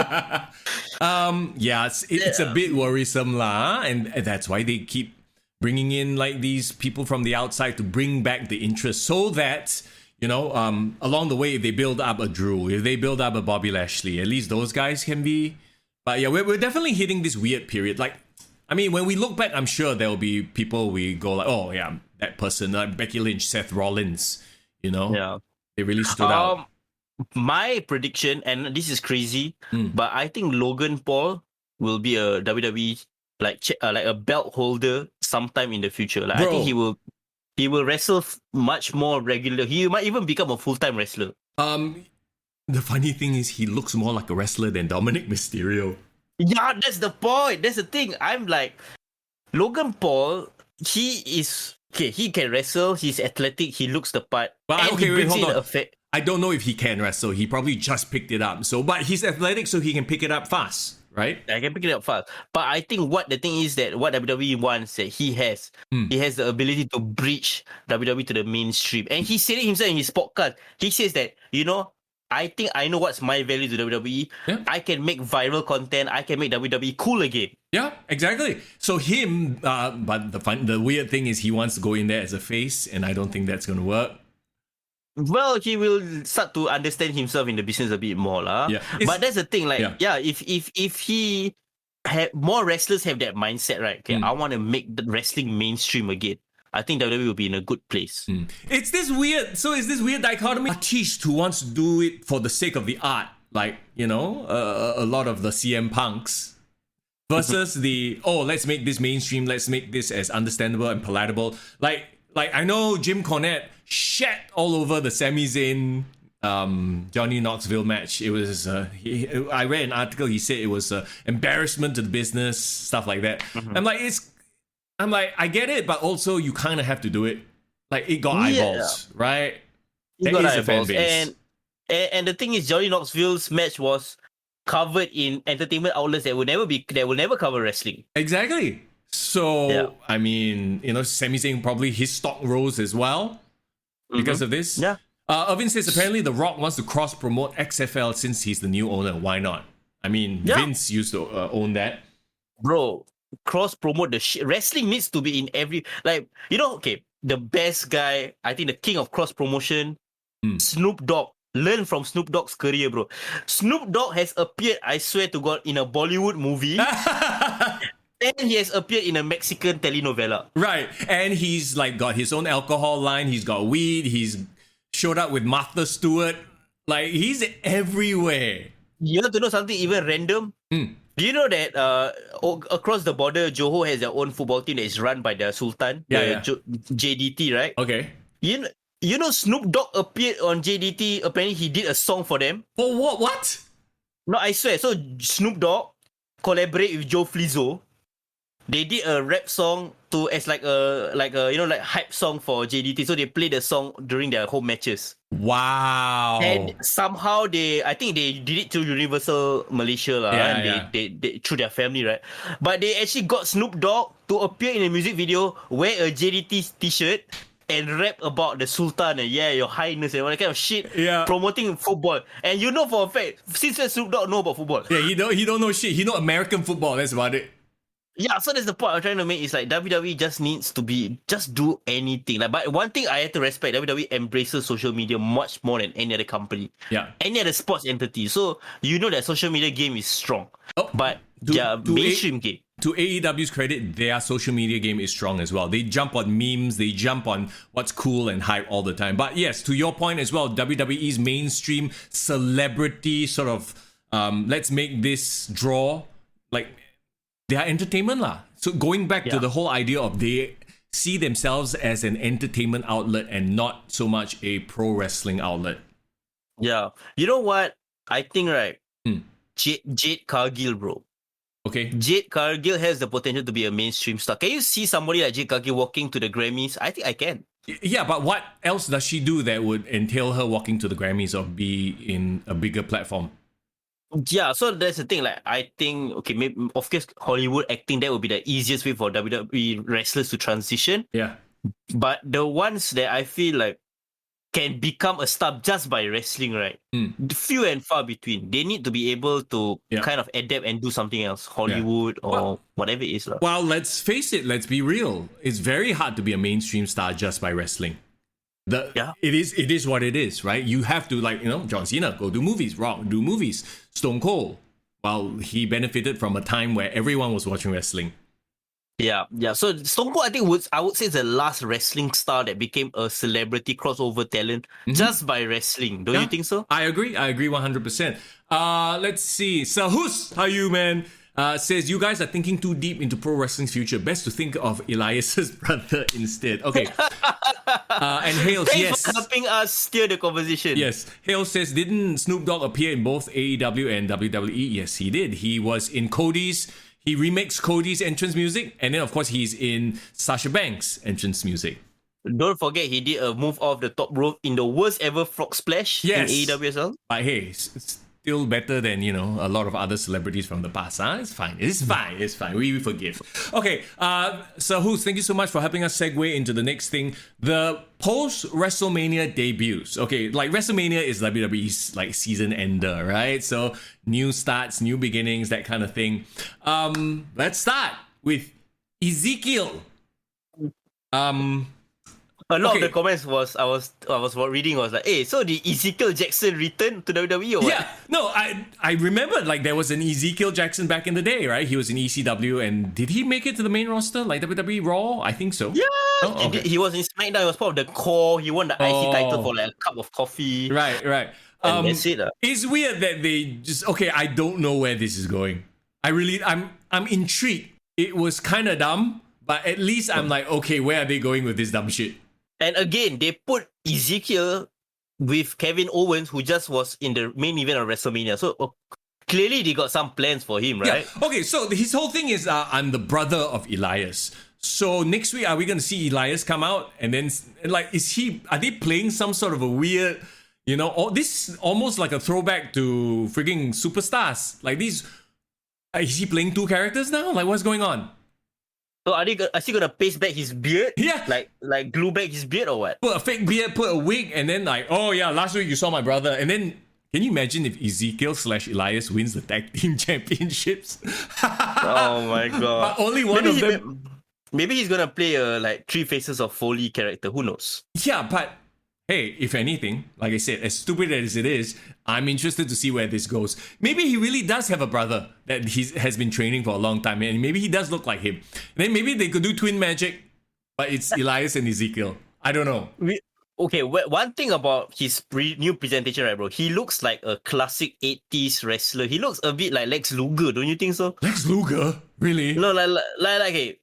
It's a bit worrisome lah, and that's why they keep bringing in like these people from the outside to bring back the interest, so that, you know, along the way, if they build up a Drew, if they build up a Bobby Lashley, at least those guys can be. But yeah, we're definitely hitting this weird period. Like, I mean, when we look back, I'm sure there'll be people we go like, oh yeah, that person, like Becky Lynch, Seth Rollins, you know, they really stood out. My prediction, and this is crazy, but I think Logan Paul will be a WWE like a belt holder sometime in the future. Like, I think he will wrestle much more regular. He might even become a full-time wrestler. The funny thing is, he looks more like a wrestler than Dominic Mysterio. Yeah, that's the point. That's the thing. I'm like, Logan Paul, he can wrestle, he's athletic, he looks the part. But okay, wait, hold on. I don't know if he can wrestle. He probably just picked it up. But he's athletic, so he can pick it up fast, right? I can pick it up fast. But I think the thing is that what WWE wants that he has the ability to bridge WWE to the mainstream. And he said it himself in his podcast. He says that, you know, I think I know what's my value to WWE. Yeah. I can make viral content. I can make WWE cool again. Yeah, exactly. So him, but the weird thing is he wants to go in there as a face, and I don't think that's going to work. Well, he will start to understand himself in the business a bit more, lah. Yeah. But that's the thing, like, if he more wrestlers have that mindset, right? Okay, I want to make the wrestling mainstream again. I think WWE will be in a good place. It's this weird dichotomy. Artist who wants to do it for the sake of the art, like, you know, a lot of the CM Punks, versus let's make this mainstream. Let's make this as understandable and palatable. Like I know Jim Cornette shat all over the Sami Zayn Johnny Knoxville match. It was I read an article. He said it was embarrassment to the business, stuff like that. I'm like, I get it, but also you kind of have to do it. Like, it got eyeballs, right? It got eyeballs. A fan base. And the thing is, Johnny Knoxville's match was covered in entertainment outlets that will never cover wrestling. Exactly. So, I mean, you know, Sami Zayn, probably his stock rose as well because of this. Yeah. Irvin says apparently The Rock wants to cross-promote XFL since he's the new owner. Why not? I mean, Vince used to own that. Bro, cross-promote the shit. Wrestling needs to be in every... Like, you know, okay, the best guy, I think the king of cross-promotion, Snoop Dogg. Learn from Snoop Dogg's career, bro. Snoop Dogg has appeared, I swear to God, in a Bollywood movie. And he has appeared in a Mexican telenovela. Right. And he's like got his own alcohol line. He's got weed. He's showed up with Martha Stewart. Like, he's everywhere. You want to know something even random? Do you know that across the border, Johor has their own football team that is run by the Sultan? JDT, right? Okay. You know Snoop Dogg appeared on JDT. Apparently, he did a song for them. For what? What? No, I swear. So, Snoop Dogg collaborate with Joe Flizzo. They did a rap song as like a you know, like hype song for JDT. So they played the song during their home matches. Wow. And somehow I think they did it through Universal Malaysia they through their family, right? But they actually got Snoop Dogg to appear in a music video, wear a JDT t-shirt, and rap about the Sultan and your highness and all that kind of shit, promoting football. And you know for a fact, since Snoop Dogg know about football. Yeah, he don't know shit. He know American football. That's about it. Yeah, so that's the point I'm trying to make. Is like WWE just needs to just do anything. Like, but one thing I have to respect, WWE embraces social media much more than any other company. Yeah. Any other sports entity. So you know that social media game is strong. Oh, but their mainstream game. To AEW's credit, their social media game is strong as well. They jump on memes, they jump on what's cool and hype all the time. But yes, to your point as well, WWE's mainstream celebrity sort of let's make this draw like their entertainment lah. So going back to the whole idea of they see themselves as an entertainment outlet and not so much a pro wrestling outlet. Yeah. You know what? I think, right? Jade Cargill, bro. Okay. Jade Cargill has the potential to be a mainstream star. Can you see somebody like Jade Cargill walking to the Grammys? I think I can. Yeah, but what else does she do that would entail her walking to the Grammys or be in a bigger platform? Yeah, so that's the thing. Like, I think, okay, maybe, of course, Hollywood acting, that would be the easiest way for WWE wrestlers to transition. Yeah. But the ones that I feel like can become a star just by wrestling, right? Few and far between. They need to be able to kind of adapt and do something else, Hollywood or whatever it is. Well, let's face it, let's be real. It's very hard to be a mainstream star just by wrestling. It is what it is, right? You have to, like, John Cena, go do movies, Rock, do movies. Stone Cold, well, he benefited from a time where everyone was watching wrestling. Yeah. So Stone Cold, I would say, is the last wrestling star that became a celebrity crossover talent just by wrestling. Don't you think so? I agree 100%. Let's see. Sahus, how are you, man? Says, you guys are thinking too deep into pro wrestling's future. Best to think of Elias's brother instead. Okay. And Hales, Thanks for helping us steer the conversation. Yes. Hales says, didn't Snoop Dogg appear in both AEW and WWE? Yes, he did. He was in Cody's. He remixed Cody's entrance music. And then, of course, he's in Sasha Banks' entrance music. Don't forget, he did a move off the top rope in the worst ever frog splash in AEW as well. But hey, still better than, a lot of other celebrities from the past. It's fine. It's fine. We forgive. Okay, so Hus, thank you so much for helping us segue into the next thing. The post-WrestleMania debuts. Okay, like WrestleMania is WWE's like season ender, right? So new starts, new beginnings, that kind of thing. Let's start with Ezekiel. A lot of the comments I was reading was like, hey, so did Ezekiel Jackson return to WWE or what? Yeah, no, I remember like there was an Ezekiel Jackson back in the day, right? He was in ECW, and did he make it to the main roster, like WWE Raw? I think so. Yeah, he was in SmackDown. He was part of the core. He won the IC title for like a cup of coffee. Right. And that's it. It's weird that they just I don't know where this is going. I'm intrigued. It was kind of dumb, but at least I'm like, okay, where are they going with this dumb shit? And again, they put Ezekiel with Kevin Owens, who just was in the main event of WrestleMania. So clearly they got some plans for him, right? Yeah. Okay, so his whole thing is I'm the brother of Elias. So next week, are we going to see Elias come out? And then, like, are they playing some sort of a weird, this is almost like a throwback to freaking Superstars. Like these, is he playing two characters now? Like, what's going on? So are he gonna paste back his beard? Yeah. Like glue back his beard or what? Put a fake beard, put a wig, and then like, oh yeah, last week you saw my brother. And then, can you imagine if Ezekiel/Elias wins the tag team championships? Oh my god. But only one of them. Maybe he's gonna play like Three Faces of Foley character. Who knows? Yeah, but hey, if anything, like I said, as stupid as it is, I'm interested to see where this goes. Maybe he really does have a brother that has been training for a long time, and maybe he does look like him. And then maybe they could do twin magic, but it's Elias and Ezekiel. I don't know. Okay, one thing about his new presentation, right, bro? He looks like a classic 80s wrestler. He looks a bit like Lex Luger, don't you think so? Lex Luger? Really? No, hey,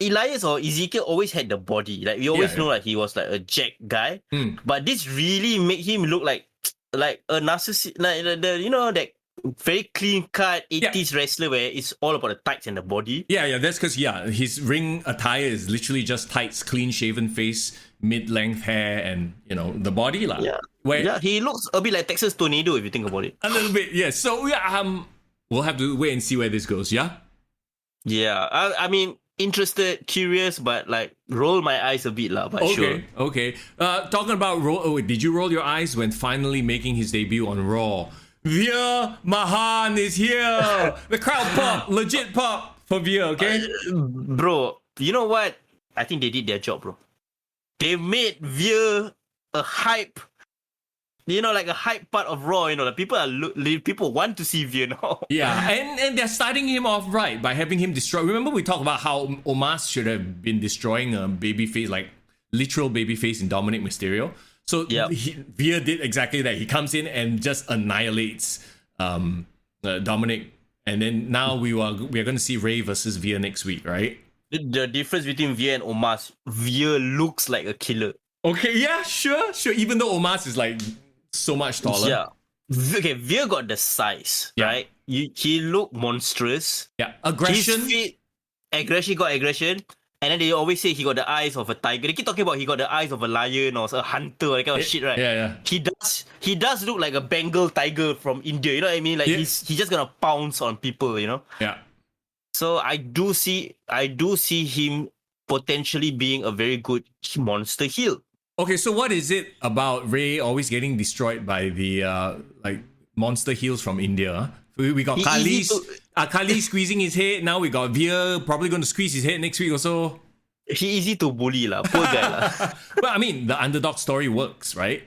Elias or Ezekiel always had the body. Like we always know like he was like a jack guy. But this really made him look like a narcissist, like that very clean cut 80s wrestler where it's all about the tights and the body. Yeah, that's because his ring attire is literally just tights, clean shaven face, mid-length hair, and the body lah. Yeah, he looks a bit like Texas Tornado if you think about it. A little bit, yeah. So we'll have to wait and see where this goes. Yeah. Yeah, I mean, interested, curious, but like roll my eyes a bit lah. But sure. Okay. Talking about did you roll your eyes when finally making his debut on Raw? Veer Mahan is here. The crowd pop, legit pop. for Veer, okay? Bro, you know what? I think they did their job, bro. They made Veer a hype. You know, like a hype part of Raw. You know, like people want to see Veer now. Yeah, and they're starting him off right by having him destroy. Remember we talked about how Omos should have been destroying a babyface, like literal babyface in Dominic Mysterio. So Veer did exactly that. He comes in and just annihilates Dominic, and then now we are going to see Ray versus Veer next week, right? The difference between Veer and Omos, Veer looks like a killer. Okay, yeah, sure. Even though Omos is like so much taller. Yeah. Okay, Veer got the size, right? He looked monstrous. Yeah, aggression. Aggression got aggression. And then they always say he got the eyes of a tiger. They keep talking about he got the eyes of a lion or a hunter, that kind of shit, right? Yeah. He does look like a Bengal tiger from India. You know what I mean? Like he's just gonna pounce on people. You know? Yeah. So I do see him potentially being a very good monster heel. Okay, so what is it about Ray always getting destroyed by the like monster heels from India? We got Kali squeezing his head. Now we got Veer probably going to squeeze his head next week or so. He easy to bully lah, poor guy lah. But I mean, the underdog story works, right?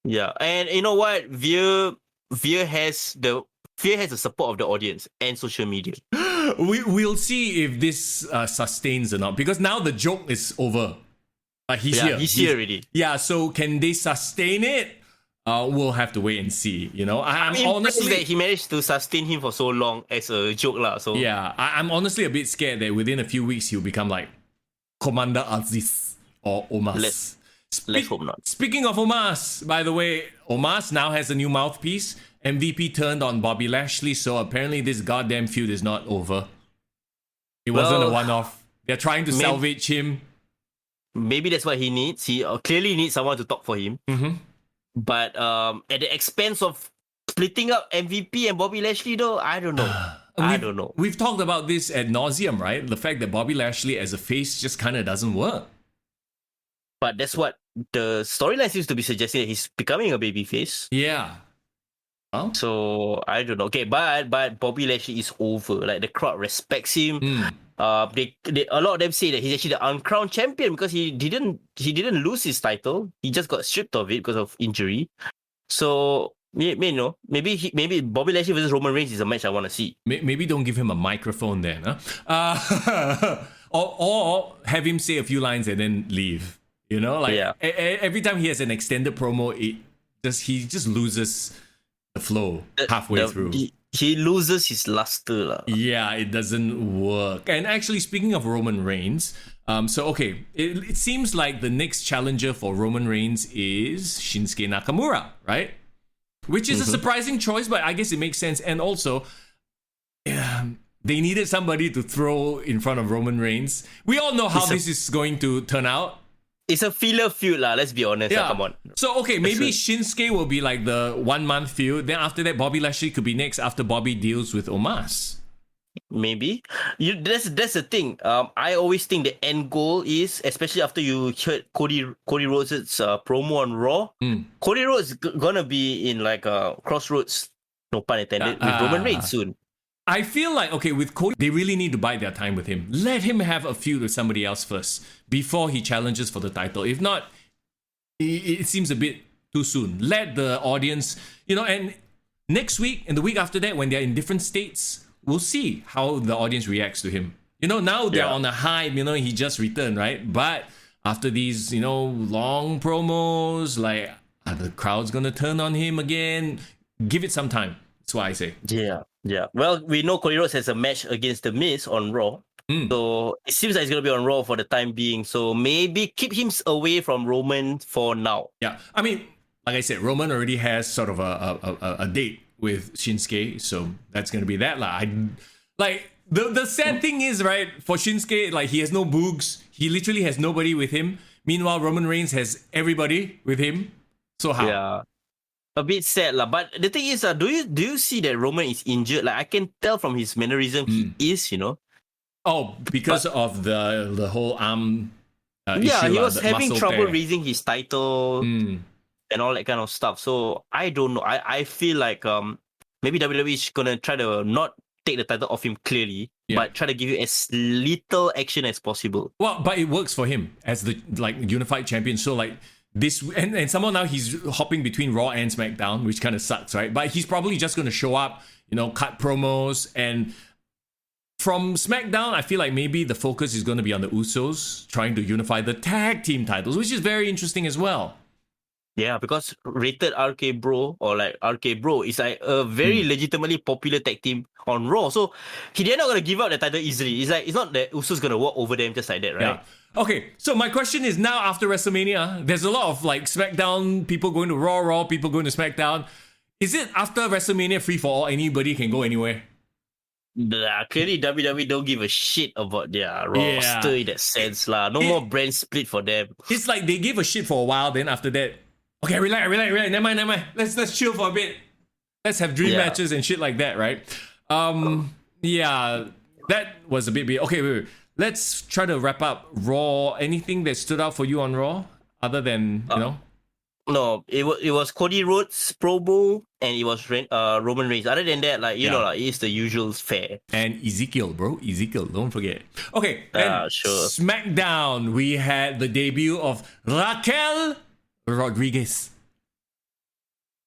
Yeah, and you know what? Veer has the support of the audience and social media. We'll see if this sustains or not, because now the joke is over. He's here. He's here already. Yeah, so can they sustain it? We'll have to wait and see. You know, I'm honestly honestly that he managed to sustain him for so long as a joke lah. So yeah, I'm honestly a bit scared that within a few weeks he'll become like Commander Aziz or Omos. Let's hope not. Speaking of Omos, by the way, Omos now has a new mouthpiece. MVP turned on Bobby Lashley, so apparently this goddamn feud is not over. It wasn't a one-off. They're trying to salvage him. Maybe that's what he needs. He clearly needs someone to talk for him. Mm-hmm. But at the expense of splitting up MVP and Bobby Lashley, though, I don't know. I don't know. We've talked about this ad nauseum, right? The fact that Bobby Lashley as a face just kind of doesn't work. But that's what the storyline seems to be suggesting, that he's becoming a babyface. Yeah. Oh. So I don't know. Okay, but Bobby Lashley is over. Like the crowd respects him. They a lot of them say that he's actually the uncrowned champion because he didn't lose his title. He just got stripped of it because of injury. So maybe Bobby Lashley versus Roman Reigns is a match I want to see. Maybe don't give him a microphone then, huh? Or have him say a few lines and then leave. You know, like every time he has an extended promo, he just loses the flow halfway through. He loses his luster lah. Yeah, it doesn't work. And actually, speaking of Roman Reigns, it seems like the next challenger for Roman Reigns is Shinsuke Nakamura, right? Which is a surprising choice, but I guess it makes sense. And also, they needed somebody to throw in front of Roman Reigns. We all know how this is going to turn out. It's a filler feud lah, let's be honest. Yeah. Come on. So, okay, maybe Shinsuke will be like the 1 month feud. Then after that, Bobby Lashley could be next after Bobby deals with Omos. Maybe. That's the thing. I always think the end goal is, especially after you heard Cody Rhodes' promo on Raw, Cody Rhodes is gonna be in like a crossroads, no pun intended, with Roman Reigns soon. I feel like, okay, with Cody, they really need to bide their time with him. Let him have a feud with somebody else first before he challenges for the title. If not, it seems a bit too soon. Let the audience, and next week and the week after that, when they're in different states, we'll see how the audience reacts to him. Now they're on a hype, he just returned, right? But after these, long promos, like, are the crowd's gonna turn on him again? Give it some time. That's what I say. Yeah. Well, we know Cody Rhodes has a match against The Miz on Raw. So it seems like he's going to be on Raw for the time being. So maybe keep him away from Roman for now. Yeah. I mean, like I said, Roman already has sort of a date with Shinsuke. So that's going to be that. The sad thing is, right, for Shinsuke, like, he has no boogs. He literally has nobody with him. Meanwhile, Roman Reigns has everybody with him. So how? Yeah. A bit sad lah, but the thing is, do you see that Roman is injured? Like, I can tell from his mannerism, he is, Oh, because of the whole arm issue. Yeah, he was having trouble tear. raising his title and all that kind of stuff. So I don't know. I feel like maybe WWE is gonna try to not take the title off him clearly, but try to give you as little action as possible. Well, but it works for him as the unified champion. So this, and somehow now he's hopping between Raw and SmackDown, which kind of sucks, right? But he's probably just going to show up, cut promos. And from SmackDown, I feel like maybe the focus is going to be on the Usos trying to unify the tag team titles, which is very interesting as well. Yeah, because Rated RK Bro or RK Bro is a very legitimately popular tag team on Raw. So they're not going to give up the title easily. It's not that Usos going to walk over them just like that, right? Yeah. Okay, so my question is now after WrestleMania, there's a lot of SmackDown people going to Raw people going to SmackDown. Is it after WrestleMania free for all? Anybody can go anywhere? Clearly WWE don't give a shit about their roster in that sense. No more brand split for them. It's like they give a shit for a while, then after that, okay, relax, never mind. Let's chill for a bit. Let's have dream matches and shit like that, right? Yeah, that was a bit weird. Okay, wait. Let's try to wrap up Raw. Anything that stood out for you on Raw other than, No, it was Cody Rhodes promo and it was Roman Reigns. Other than that, it's the usual fare. And Ezekiel, bro. Ezekiel, don't forget. Okay, sure. SmackDown, we had the debut of Raquel Rodriguez.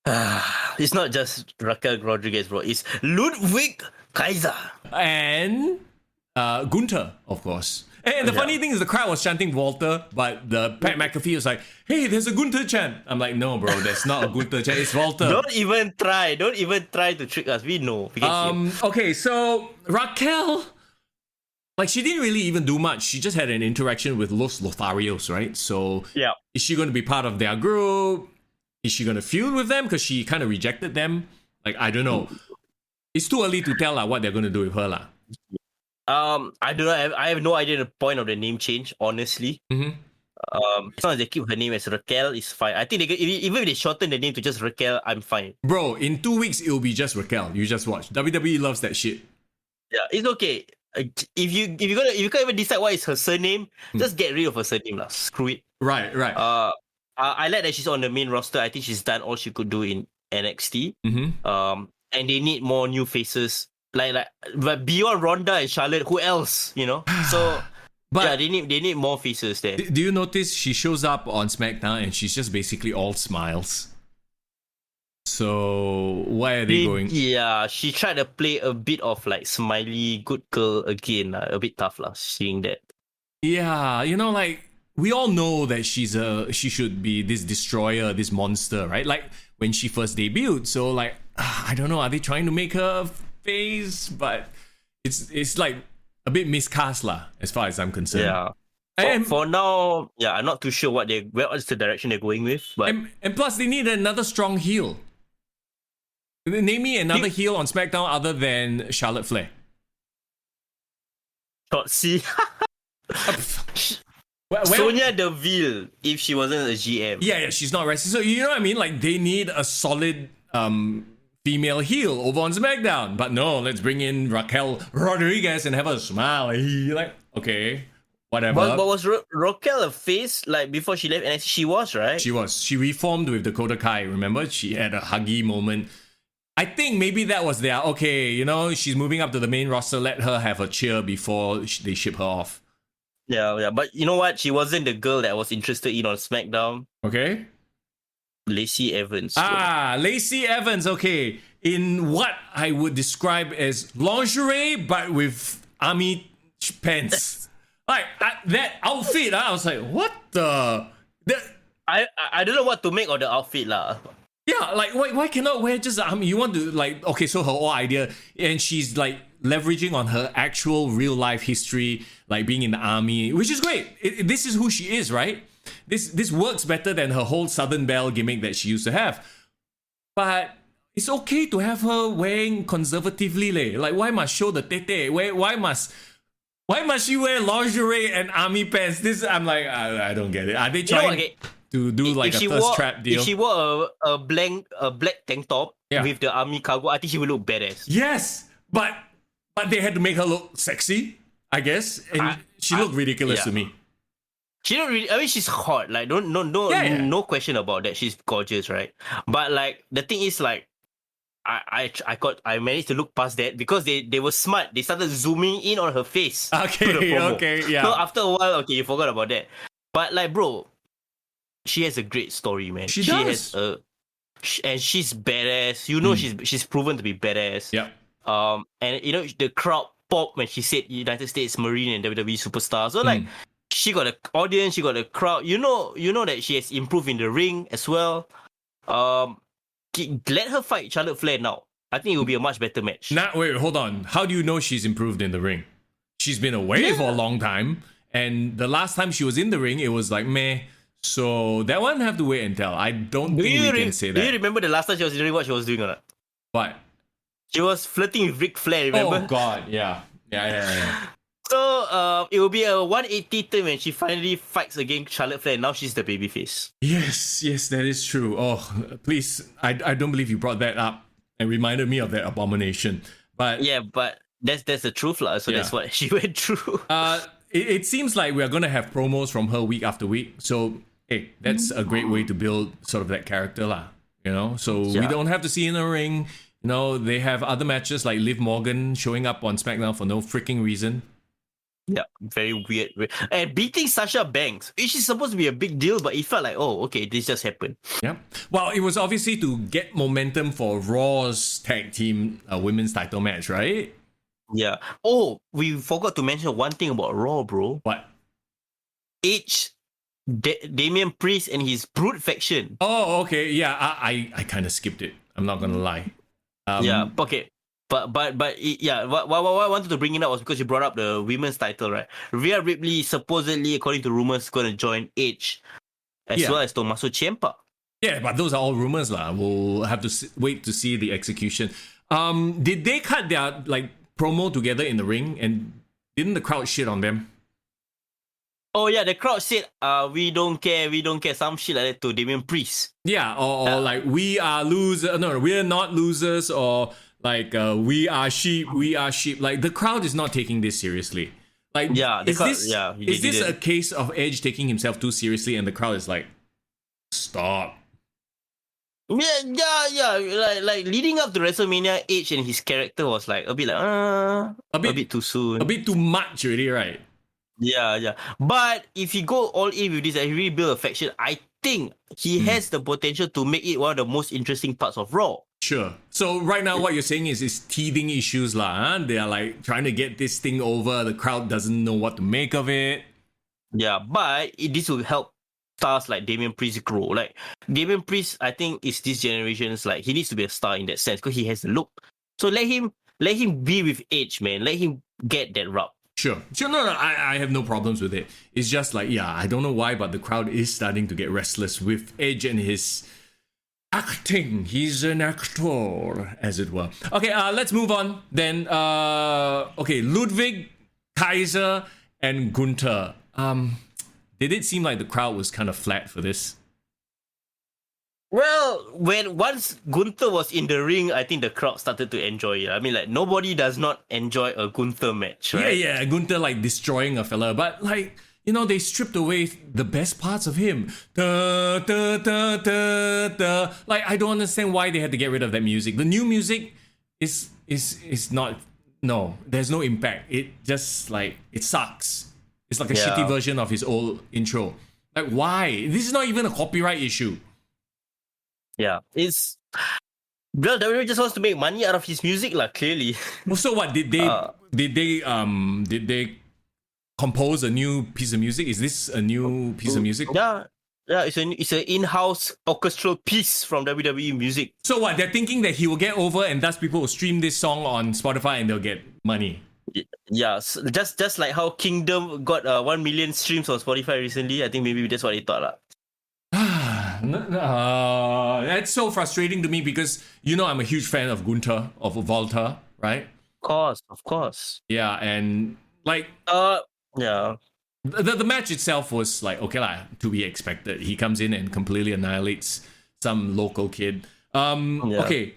It's not just Raquel Rodriguez, bro. It's Ludwig Kaiser. And Gunther, of course. And the funny thing is the crowd was chanting Walter, but the Pat McAfee was like, hey, there's a Gunther chant. I'm like, no, bro, that's not a Gunther chant. It's Walter. Don't even try to trick us. We know. Okay, so Raquel, she didn't really even do much. She just had an interaction with Los Lotharios, right? So is she going to be part of their group? Is she going to feud with them? Because she kind of rejected them. I don't know. It's too early to tell what they're going to do with her. I don't know. I have no idea the point of the name change, honestly. Mm-hmm. As long as they keep her name as Raquel, it's fine. I think even if they shorten the name to just Raquel, I'm fine. Bro, in 2 weeks, it'll be just Raquel. You just watch. WWE loves that shit. Yeah, it's okay. If you can't even decide what is her surname, just get rid of her surname. Screw it. Right. I like that she's on the main roster. I think she's done all she could do in NXT. Mm-hmm. And they need more new faces. But beyond Ronda and Charlotte, who else? So they need more faces there. Do you notice she shows up on SmackDown and she's just basically all smiles? So why are they going? Yeah, she tried to play a bit of smiley good girl again. A bit tough seeing that. Yeah, we all know that she should be this destroyer, this monster, right? When she first debuted. So I don't know, are they trying to make her face? But it's a bit miscast as far as I'm concerned. Yeah. And for now, I'm not too sure what's the direction they're going with. But and plus they need another strong heel. Name me another heel on SmackDown other than Charlotte Flair. Shotzi. Sonya Deville, if she wasn't a GM. Yeah, she's not wrestling. So you know what I mean? They need a solid female heel over on SmackDown. But no, let's bring in Raquel Rodriguez and have her smile. Okay, whatever. But was Raquel a face before she left NXT? She was, right? She was. She reformed with Dakota Kai, remember? She had a huggy moment. I think maybe that was their, she's moving up to the main roster, let her have a cheer before they ship her off. Yeah, but you know what? She wasn't the girl that I was interested in on SmackDown. Okay. Lacey Evans. Lacey Evans, okay. In what I would describe as lingerie, but with army pants. That outfit, I was like, what the? I don't know what to make of the outfit, lah. Yeah, why cannot wear just you want to okay, so her whole idea, and she's leveraging on her actual real life history, being in the army, which is great. This is who she is, right? This works better than her whole Southern Belle gimmick that she used to have. But it's okay to have her wearing conservatively, why must show the tete? Why must she wear lingerie and army pants? This I'm I don't get it. Are they trying to do a thirst trap deal? If she wore a black tank top with the army cargo, I think she would look badass. Yes, but they had to make her look sexy, I guess, and she looked ridiculous to me. She don't really. I mean, she's hot. No question about that. She's gorgeous, right? But the thing is, I managed to look past that because they were smart. They started zooming in on her face. Okay, to the promo. okay, yeah. So after a while, okay, you forgot about that. But like, bro, she has a great story, man. She does. And she's badass. You know, she's proven to be badass. Yeah. And you know the crowd popped when she said United States Marine and WWE superstar. So like, she got an audience, she got a crowd. You know that she has improved in the ring as well. Let her fight Charlotte Flair now. I think it will be a much better match. Wait, hold on. How do you know she's improved in the ring? She's been away for a long time, and the last time she was in the ring, it was like meh. So that one have to wait and tell. I don't think we can say that. Do you remember the last time she was in the ring, what she was doing or not? What? She was flirting with Ric Flair, remember? Oh God, yeah. So it will be a 180 turn when she finally fights against Charlotte Flair. Now she's the babyface. Yes, that is true. Oh, please, I don't believe you brought that up and reminded me of that abomination. But yeah, but that's the truth, lah. So that's what she went through. It seems like we're gonna have promos from her week after week. So hey, that's a great way to build sort of that character, lah. You know, so we don't have to see in a ring. You know, they have other matches like Liv Morgan showing up on SmackDown for no freaking reason. Yeah, very weird. And beating Sasha Banks, which is supposed to be a big deal, but it felt like, oh, okay, this just happened. Yeah. Well, it was obviously to get momentum for Raw's tag team women's title match, right? Yeah. Oh, we forgot to mention one thing about Raw, bro. What? Damian Priest and his Brute faction. Oh, okay. Yeah, I kind of skipped it. I'm not gonna lie. Yeah. Okay. But yeah. Why I wanted to bring it up was because you brought up the women's title, right? Rhea Ripley supposedly, according to rumors, going to join Edge, as well as Tommaso Ciampa. Yeah, but those are all rumors, lah. We'll have to wait to see the execution. Did they cut their like promo together in the ring, and didn't the crowd shit on them? Oh yeah, the crowd said, we don't care, some shit like that to Damian Priest. Yeah, or like we are losers. No, we're not losers, or like we are sheep. Like the crowd is not taking this seriously. Like, is this a case of Edge taking himself too seriously, and the crowd is like, stop? Yeah. Like leading up to WrestleMania, Edge and his character was like a bit too soon, a bit too much already, right? Yeah. But if he go all in with this and he really build a faction, I think he has the potential to make it one of the most interesting parts of Raw. Sure. So right now what you're saying is teething issues lah. They are like trying to get this thing over. The crowd doesn't know what to make of it. Yeah, but this will help stars like Damian Priest grow. Like Damian Priest, I think is this generation's like he needs to be a star in that sense because he has the look. So let him be with Edge, man. Let him get that rub. Sure. No, I have no problems with it. It's just like, I don't know why, but the crowd is starting to get restless with Edge and his acting. He's an actor, as it were. Okay, let's move on then. Ludwig, Kaiser, and Gunther. Did it seem like the crowd was kind of flat for this? Well, once Gunther was in the ring, I think the crowd started to enjoy it. I mean, like, nobody does not enjoy a Gunther match, right? Yeah, Gunther, like, destroying a fella. But, like, you know, they stripped away the best parts of him. Da, da, da, da, da. Like, I don't understand why they had to get rid of that music. The new music is not... No, there's no impact. It just, like, it sucks. It's like a shitty version of his old intro. Like, why? This is not even a copyright issue. Yeah, it's... Well, WWE just wants to make money out of his music, clearly. Well, so what? Did they compose a new piece of music? Is this a new piece of music? Yeah, it's an in-house orchestral piece from WWE Music. So what? They're thinking that he will get over and thus people will stream this song on Spotify and they'll get money. Yeah, just like how Kingdom got 1 million streams on Spotify recently. I think maybe that's what they thought. That's so frustrating to me because, you know, I'm a huge fan of Gunther, of Walter, right? Of course. Yeah, and like... Yeah. The match itself was like, okay lah, to be expected. He comes in and completely annihilates some local kid. Okay,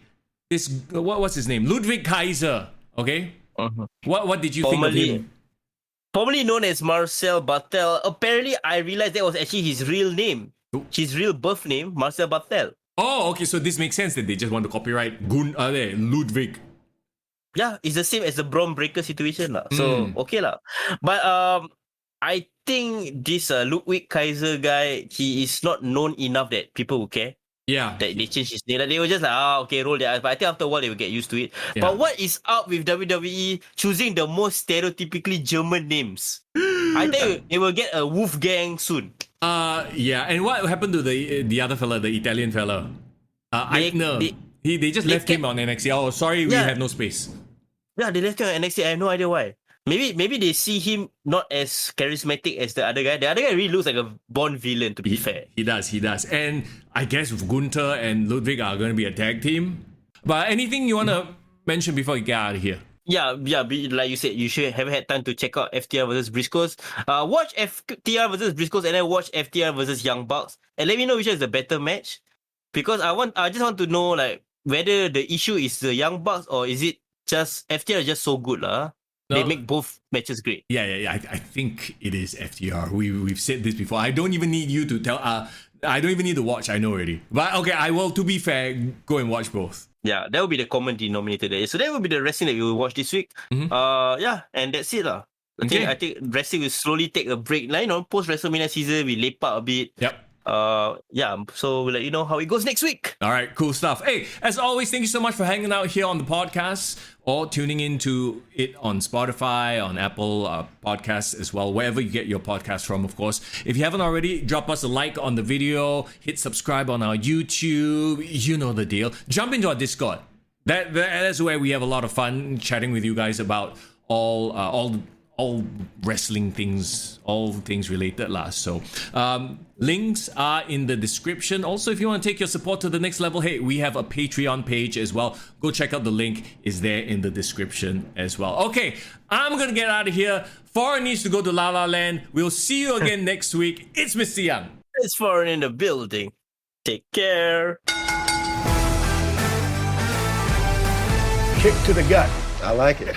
this... What's his name? Ludwig Kaiser, okay? Uh-huh. What did you think of him? Formerly known as Marcel Bartel. Apparently, I realized that was actually his real name. His real birth name, Marcel Bartel. Oh, okay. So this makes sense that they just want to copyright Ludwig. Yeah, it's the same as the Braun Breaker situation lah. So okay lah. But I think this Ludwig Kaiser guy, he is not known enough that people will care. Yeah. That they change his name. Like, they were just like, okay, roll their eyes. But I think after a while they will get used to it. Yeah. But what is up with WWE choosing the most stereotypically German names? I think they will get a Wolfgang soon. Yeah. And what happened to the other fella, the Italian fella? Eichner. They just left him on NXT. Oh, sorry, we have no space. Yeah, they left him on NXT. I have no idea why. Maybe they see him not as charismatic as the other guy. The other guy really looks like a Bond villain, to be fair. He does. And I guess Gunther and Ludwig are going to be a tag team. But anything you want to mention before we get out of here? Yeah. Like you said, you should have had time to check out FTR versus Briscoes. Watch FTR versus Briscoes and then watch FTR versus Young Bucks. And let me know which one is the better match. Because I just want to know like whether the issue is the Young Bucks or is it just FTR is just so good lah. They make both matches great. Yeah. I think it is FTR. We've said this before. I don't even need you to tell. I don't even need to watch. I know already. But okay, I will. To be fair, go and watch both. Yeah, that will be the common denominator there. So that will be the wrestling that we will watch this week. Yeah, and that's it lah. I think wrestling will slowly take a break. Like, post WrestleMania season, we leap out a bit. Yep. Yeah, so we'll let you know how it goes next week. All right, cool stuff. Hey, as always, thank you so much for hanging out here on the podcast or tuning into it on Spotify, on Apple Podcasts as well, wherever you get your podcast from, of course. If you haven't already, drop us a like on the video, hit subscribe on our YouTube. You know the deal. Jump into our Discord. That's where we have a lot of fun chatting with you guys about all wrestling things, all things related lah. So links are in the description. Also, if you want to take your support to the next level, hey, we have a Patreon page as well. Go check out the link. Is there in the description as well. Okay, I'm gonna get out of here. Foreign needs to go to La La Land. We'll see you again next week. It's Mister Young. It's Foreign in the building. Take care. Kick to the gut. I like it.